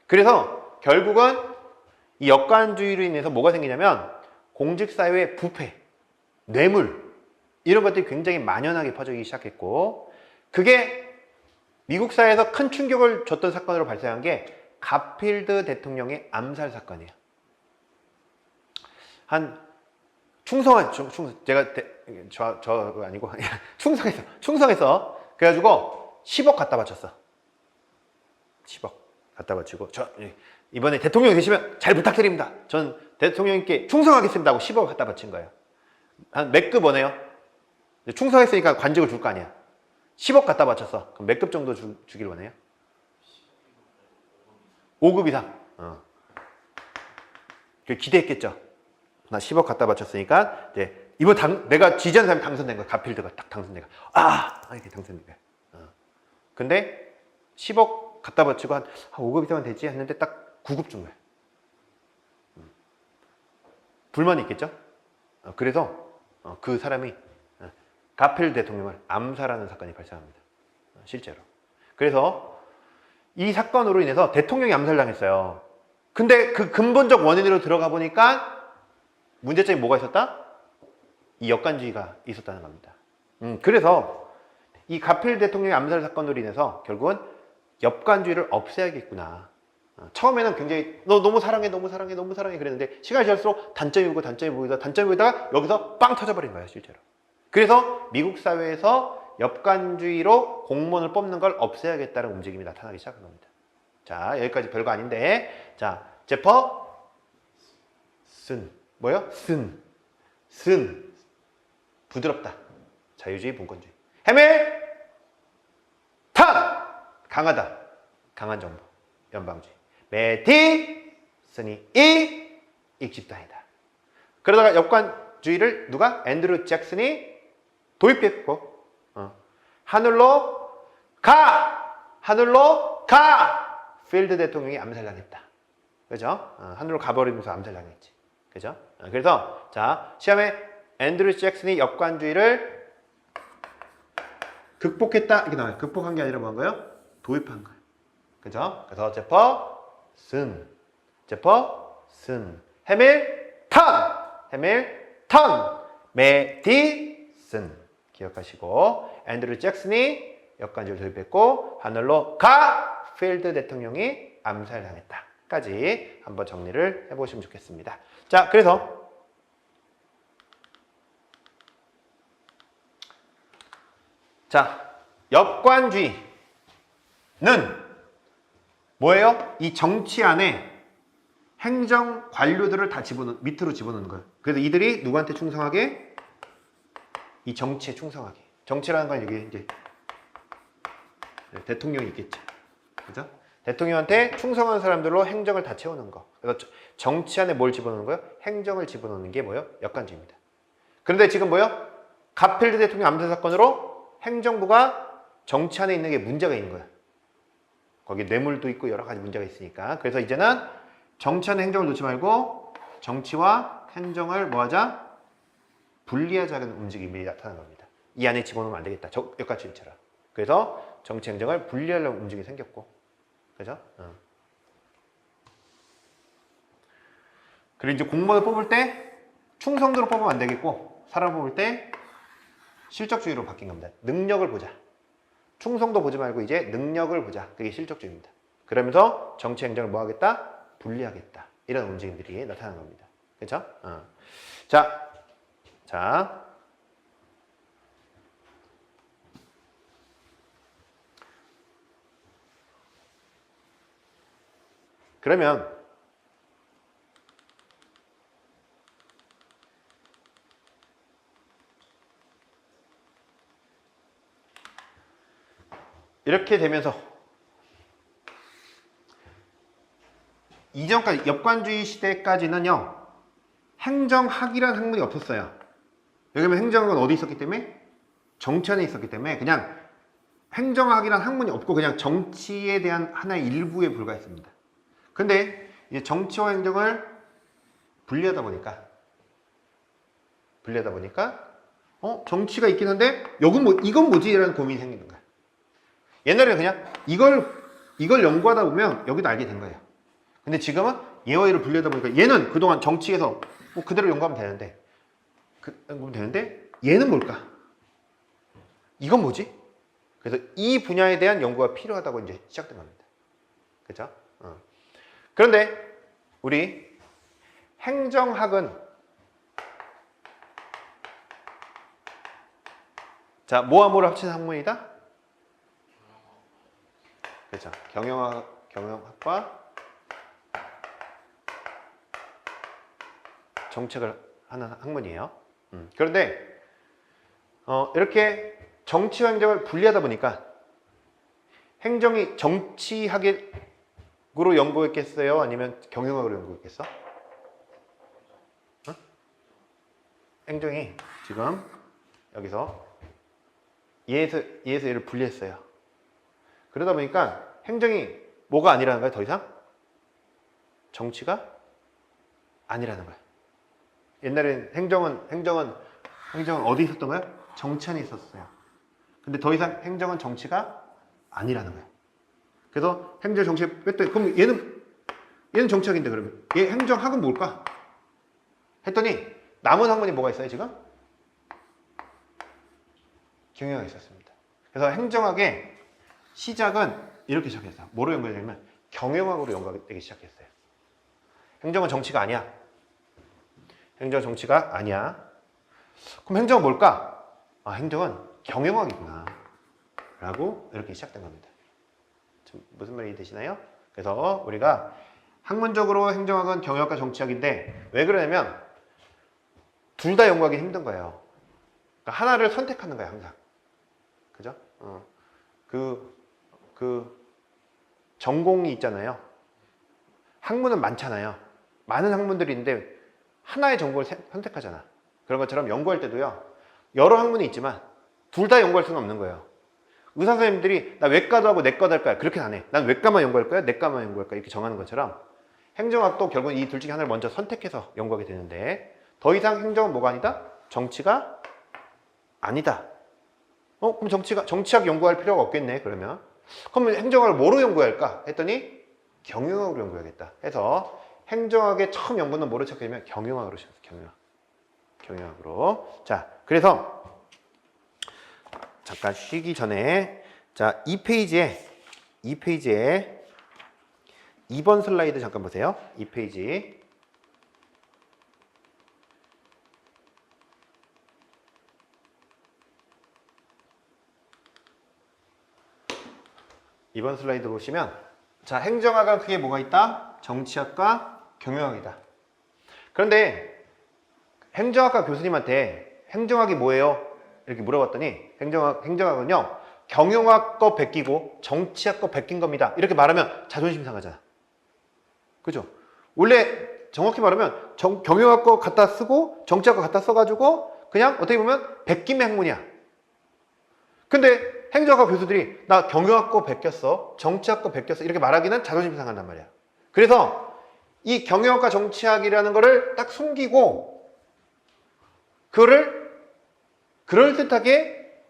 그래서 결국은 이 역관주의로 인해서 뭐가 생기냐면 공직사회의 부패, 뇌물 이런 것들이 굉장히 만연하게 퍼지기 시작했고, 그게 미국 사회에서 큰 충격을 줬던 사건으로 발생한 게 가필드 대통령의 암살 사건이에요. 제가 저 아니고 충성해서 그래가지고 10억 갖다 바쳤어. 10억 갖다 바치고, 이번에 대통령이 되시면 잘 부탁드립니다. 전 대통령님께 충성하겠습니다 하고 10억 갖다 바친 거예요. 한 몇 급 원해요? 충성했으니까 관직을 줄 거 아니야. 10억 갖다 바쳤어. 그럼 몇 급 정도 주길 원해요? 5급 이상. 기대했겠죠. 나 10억 갖다 바쳤으니까 이제 이번 내가 지지하는 사람이 당선된 거야. 가필드가 딱 당선된 거야. 이렇게 당선된 거야. 근데 10억 갖다 바치고 한 5급 이상은 되지 했는데 딱 9급 준 거야. 불만이 있겠죠. 그래서 그 사람이 가필드 대통령을 암살하는 사건이 발생합니다. 실제로. 그래서 이 사건으로 인해서 대통령이 암살당했어요. 근데 그 근본적 원인으로 들어가 보니까 문제점이 뭐가 있었다? 이 역관주의가 있었다는 겁니다. 그래서 이 가필드 대통령의 암살 사건으로 인해서 결국은 역관주의를 없애야겠구나. 처음에는 굉장히 너 너무 사랑해 너무 사랑해 너무 사랑해 그랬는데 시간이 지날수록 단점이 보이고 단점이 보이다 단점이 보이다가 여기서 빵 터져버린 거예요 실제로. 그래서 미국 사회에서 역관주의로 공무원을 뽑는 걸 없애야겠다는 움직임이 나타나기 시작한 겁니다. 자 여기까지 별거 아닌데 자 제퍼슨 뭐요? 쓴 부드럽다 자유주의 분권주의 해밀턴 강하다 강한 정부 연방주의 메디슨이 익집단이다. 그러다가 역관주의를 누가? 앤드루 잭슨이 도입했고 하늘로 가 필드 대통령이 암살당했다. 그죠? 하늘로 가버리면서 암살당했지. 그죠? 그래서 자 시험에 앤드루 잭슨이 역관주의를 극복했다 이렇게 나와요. 극복한 게 아니라 뭐한 거예요? 도입한 거예요. 그죠? 그래서 제퍼슨 해밀턴 메디슨 기억하시고 앤드루 잭슨이 역관주의를 도입했고 하늘로 가 필드 대통령이 암살당했다까지 한번 정리를 해보시면 좋겠습니다. 자 그래서 자 역관주의는 뭐예요? 이 정치 안에 행정 관료들을 다 밑으로 집어넣는 거예요. 그래서 이들이 누구한테 충성하게? 이 정치에 충성하게. 정치라는 건 여기 이제 대통령이 있겠죠. 그죠? 대통령한테 충성한 사람들로 행정을 다 채우는 거. 그래서 정치 안에 뭘 집어넣는 거예요? 행정을 집어넣는 게 뭐예요? 역관주의입니다. 그런데 지금 뭐예요? 가필드 대통령 암살 사건으로 행정부가 정치 안에 있는 게 문제가 있는 거예요. 거기 뇌물도 있고 여러 가지 문제가 있으니까. 그래서 이제는 정치 안에 행정을 놓지 말고 정치와 행정을 뭐하자? 분리하자는 움직임이 나타나는 겁니다. 이 안에 집어넣으면 안 되겠다. 역관주의처럼. 그래서 정치 행정을 분리하려는 움직임이 생겼고. 그죠? 그리고 이제 공무원을 뽑을 때 충성도로 뽑으면 안 되겠고 사람 뽑을 때 실적주의로 바뀐 겁니다. 능력을 보자. 충성도 보지 말고 이제 능력을 보자. 그게 실적주의입니다. 그러면서 정치 행정을 뭐 하겠다? 분리하겠다. 이런 움직임들이 나타나는 겁니다. 그렇죠? 자. 그러면 이렇게 되면서 이전까지 역관주의 시대까지는요 행정학이라는 학문이 없었어요. 왜냐면 행정학은 어디 있었기 때문에? 정치 안에 있었기 때문에 그냥 행정학이라는 학문이 없고 그냥 정치에 대한 하나의 일부에 불과했습니다. 근데 이제 정치와 행정을 분리하다 보니까 정치가 있긴 한데 이건 뭐지? 라는 고민이 생기는 거야. 옛날에는 그냥 이걸 연구하다 보면 여기도 알게 된 거예요. 근데 지금은 얘와 얘를 분리하다 보니까 얘는 그동안 정치에서 뭐 그대로 연구하면 되는데 얘는 뭘까? 이건 뭐지? 그래서 이 분야에 대한 연구가 필요하다고 이제 시작된 겁니다. 그죠? 그런데 우리 행정학은 자, 뭐와 뭐를 합친 학문이다? 그렇죠. 경영학과 정책을 하는 학문이에요. 그런데 이렇게 정치와 행정을 분리하다 보니까 행정이 정치학으로 연구했겠어요? 아니면 경영학으로 연구했겠어? 행정이 지금 여기서 얘에서 얘를 분리했어요. 그러다 보니까 행정이 뭐가 아니라는 거예요? 더 이상? 정치가 아니라는 거예요. 옛날엔 행정은 어디 있었던 거예요? 정치 안에 있었어요. 근데 더 이상 행정은 정치가 아니라는 거예요. 그래서 행정 정치에 뺐더니 그럼 얘는 정치학인데 그러면 얘 행정학은 뭘까? 했더니 남은 학문이 뭐가 있어요 지금? 경영학이 있었습니다. 그래서 행정학의 시작은 이렇게 시작했어요. 뭐로 연결되냐면 경영학으로 연결되기 시작했어요. 행정은 정치가 아니야. 행정은 정치가 아니야. 그럼 행정은 뭘까? 아, 행정은 경영학이구나 라고 이렇게 시작된 겁니다. 무슨 말이 되시나요? 그래서 우리가 학문적으로 행정학은 경영학과 정치학인데 왜 그러냐면 둘 다 연구하기 힘든 거예요. 그러니까 하나를 선택하는 거예요 항상. 그죠? 그 전공이 있잖아요. 학문은 많잖아요. 많은 학문들이 있는데 하나의 전공을 선택하잖아. 그런 것처럼 연구할 때도요. 여러 학문이 있지만 둘 다 연구할 수는 없는 거예요. 의사 선생님들이 나 외과도 하고 내과도 할 거야. 그렇게는 안 해. 난 외과만 연구할 거야. 내과만 연구할 거야. 이렇게 정하는 것처럼 행정학도 결국은 이 둘 중에 하나를 먼저 선택해서 연구하게 되는데 더 이상 행정은 뭐가 아니다? 정치가 아니다. 그럼 정치학 연구할 필요가 없겠네. 그러면 행정학을 뭐로 연구할까? 했더니 경영학으로 연구해야겠다. 해서 행정학의 처음 연구는 뭐로 시작하냐면 경영학으로 시작했어요. 경영학으로. 자, 그래서 잠깐 쉬기 전에 자, 2페이지에 2번 슬라이드 잠깐 보세요. 2페이지. 이번 슬라이드 보시면 자, 행정학은 크게 뭐가 있다? 정치학과 경영학이다. 그런데 행정학과 교수님한테 행정학이 뭐예요? 이렇게 물어봤더니 행정학은요 경영학 거 베끼고 정치학 거 베낀 겁니다. 이렇게 말하면 자존심 상하잖아. 그죠? 원래 정확히 말하면 경영학 거 갖다 쓰고 정치학 거 갖다 써가지고 그냥 어떻게 보면 베낌의 학문이야. 근데 행정학과 교수들이 나 경영학 거 베꼈어, 정치학 거 베꼈어 이렇게 말하기는 자존심 상한단 말이야. 그래서 이 경영학과 정치학이라는 거를 딱 숨기고 그거를 그럴듯하게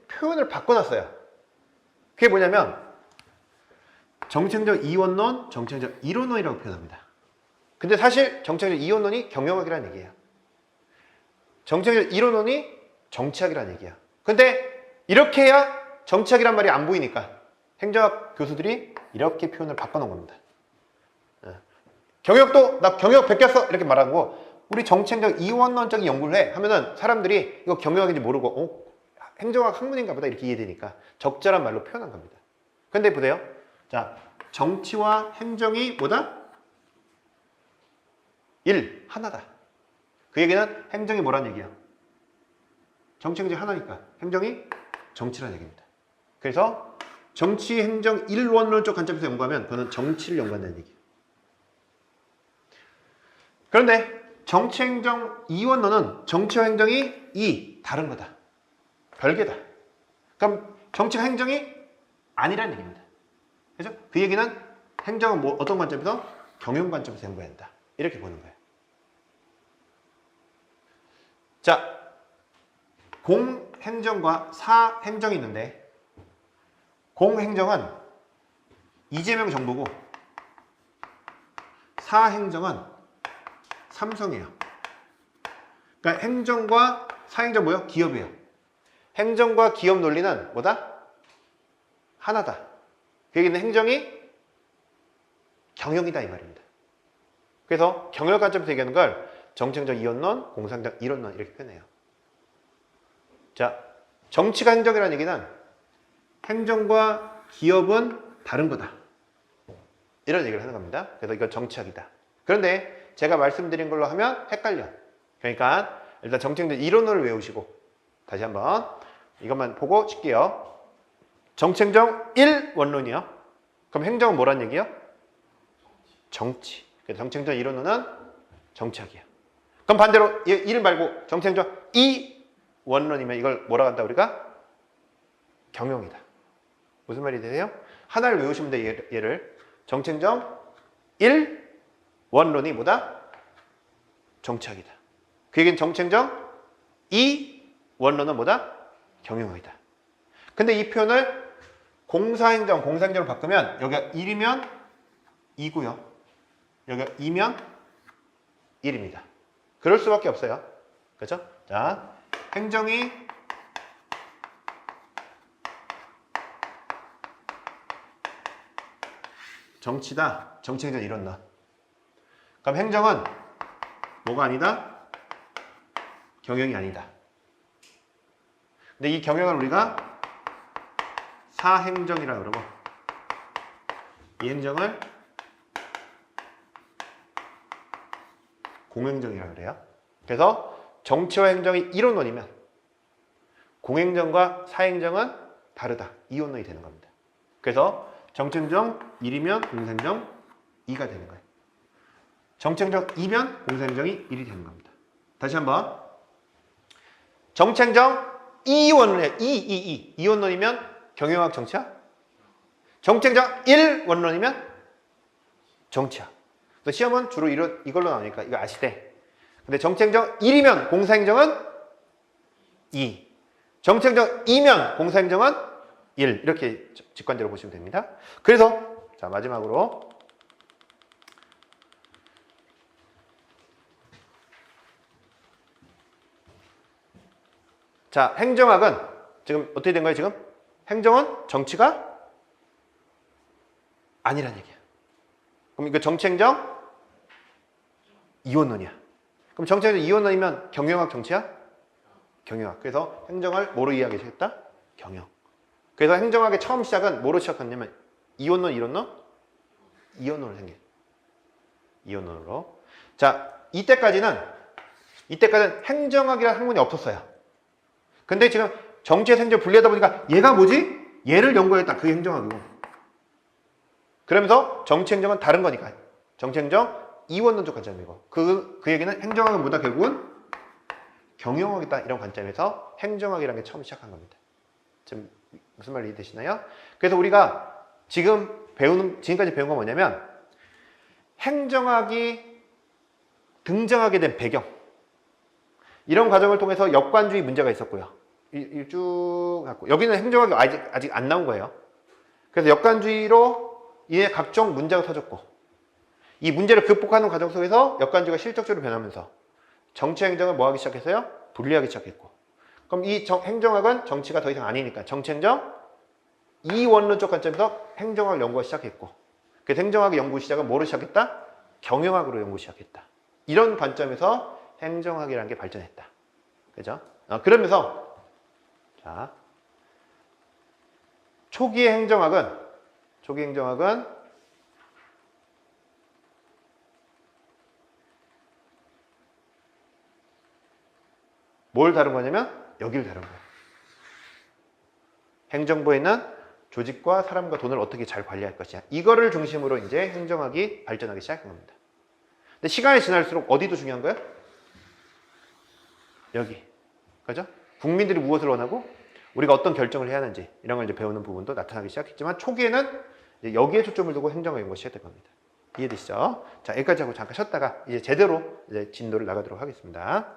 표현을 바꿔놨어요. 그게 뭐냐면 정치행정 이원론, 정치행정 이론론이라고 표현합니다. 근데 사실 정치행정 이원론이 경영학이라는 얘기예요. 정치행정 이론론이 정치학이라는 얘기야. 근데 이렇게 해야 정치학이란 말이 안 보이니까 행정학 교수들이 이렇게 표현을 바꿔놓은 겁니다. 경영학도 나 경영학 베꼈어 이렇게 말한 거 우리 정치행정 이원론적인 연구를 해 하면은 사람들이 이거 경영학인지 모르고 행정학 학문인가 보다 이렇게 이해되니까 적절한 말로 표현한 겁니다. 근데 보세요. 자, 정치와 행정이 뭐다? 하나다. 그 얘기는 행정이 뭐란 얘기야? 정치, 행정이 하나니까 행정이 정치라는 얘기입니다. 그래서 정치, 행정, 일원론적 관점에서 연구하면 그거는 정치를 연구한다는 얘기예요. 그런데 정치, 행정, 이원론은 정치와 행정이 다른 거다. 별개다. 그럼 정치가 행정이 아니라는 얘기입니다. 그죠? 그 얘기는 행정은 어떤 관점에서? 경영 관점에서 연구해야 한다. 이렇게 보는 거예요. 자, 공행정과 사행정이 있는데 공행정은 이재명 정부고 사행정은 삼성이에요. 그러니까 행정과 사행정 뭐예요? 기업이에요. 행정과 기업 논리는 뭐다? 하나다. 그 얘기는 행정이 경영이다 이 말입니다. 그래서 경영 관점에서 얘기하는 걸 정치행정 이원론, 공사행정 이론론 이렇게 표현해요. 자, 정치가 행정이라는 얘기는 행정과 기업은 다른 거다. 이런 얘기를 하는 겁니다. 그래서 이건 정치학이다. 그런데 제가 말씀드린 걸로 하면 헷갈려. 그러니까 일단 정치행정 이론론을 외우시고 다시 한번 이것만 보고 칠게요. 정치행정 1원론이요. 그럼 행정은 뭐란 얘기예요? 정치. 그래서 정치행정 이론론은 정치학이야. 그럼 반대로 1 말고 정치행정 2원론이면 이걸 뭐라고 한다 우리가? 경영이다. 무슨 말이 되세요? 하나를 외우시면 돼. 얘를 정치행정 1원론이 뭐다? 정치학이다. 그 얘기는 정치행정 이 원론은 뭐다? 경영학이다. 근데 이 표현을 공사행정으로 바꾸면 여기가 1이면 2고요. 여기가 2면 1입니다. 그럴 수밖에 없어요. 그렇죠? 자, 행정이 정치다. 정치행정 이런 나. 그럼 행정은 뭐가 아니다? 경영이 아니다. 근데 이 경영을 우리가 사행정이라고 그러고 이 행정을 공행정이라고 그래요. 그래서 정치와 행정이 이론론이면 공행정과 사행정은 다르다. 이론론이 되는 겁니다. 그래서 정치행정 1이면 공사행정 2가 되는 거예요. 정치행정 2면 공사행정이 1이 되는 겁니다. 다시 한번. 정치행정 2원론이에요. 2원론이면 경영학 정치학. 정치행정 1원론이면 정치학. 시험은 주로 이걸로 나오니까 이거 아시대. 근데 정치행정 1이면 공사행정은 2. 정치행정 2면 공사행정은 1. 이렇게 직관적으로 보시면 됩니다. 그래서 자 마지막으로 자 행정학은 지금 어떻게 된 거예요? 지금 행정은 정치가 아니란 얘기야. 그럼 이거 정치행정 이원론이야. 그럼 정치행정 이원론이면 경영학 정치야? 경영학. 그래서 행정을 뭐로 이해하기 시작했다? 경영. 그래서 행정학의 처음 시작은 뭐로 시작했냐면 이원론, 이론론? 이원론으로 생겨. 이원론으로. 자, 이때까지는 행정학이라는 학문이 없었어요. 근데 지금 정치에서 행정 분리하다 보니까 얘가 뭐지? 얘를 연구했다. 그게 행정학이고. 그러면서 정치행정은 다른 거니까. 정치행정 이원론적 관점이고. 그 얘기는 행정학은 뭐다? 결국은 경영학이다. 이런 관점에서 행정학이라는 게 처음 시작한 겁니다. 지금 무슨 말 이해되시나요? 그래서 우리가 지금까지 배운 건 뭐냐면 행정학이 등장하게 된 배경. 이런 과정을 통해서 역관주의 문제가 있었고요. 쭉 갖고 여기는 행정학이 아직 안 나온 거예요. 그래서 역관주의로 인해 각종 문제가 터졌고 이 문제를 극복하는 과정 속에서 역관주의가 실적적으로 변하면서 정치 행정을 뭐 하기 시작했어요? 분리하기 시작했고 그럼 이 행정학은 정치가 더 이상 아니니까 정치 행정 이원론적 관점에서 행정학 연구가 시작했고 그래서 행정학의 연구 시작은 뭐로 시작했다? 경영학으로 연구 시작했다. 이런 관점에서 행정학이라는 게 발전했다. 그죠? 그러면서 자, 초기의 행정학은 뭘 다룬 거냐면 여기를 다룬 거예요. 행정부에 있는 조직과 사람과 돈을 어떻게 잘 관리할 것이냐. 이거를 중심으로 이제 행정학이 발전하기 시작한 겁니다. 근데 시간이 지날수록 어디도 중요한 거예요? 여기. 그죠? 국민들이 무엇을 원하고 우리가 어떤 결정을 해야 하는지 이런 걸 이제 배우는 부분도 나타나기 시작했지만 초기에는 이제 여기에 초점을 두고 행정학 연구가 시작될 겁니다. 이해되시죠? 자, 여기까지 하고 잠깐 쉬었다가 이제 제대로 이제 진도를 나가도록 하겠습니다.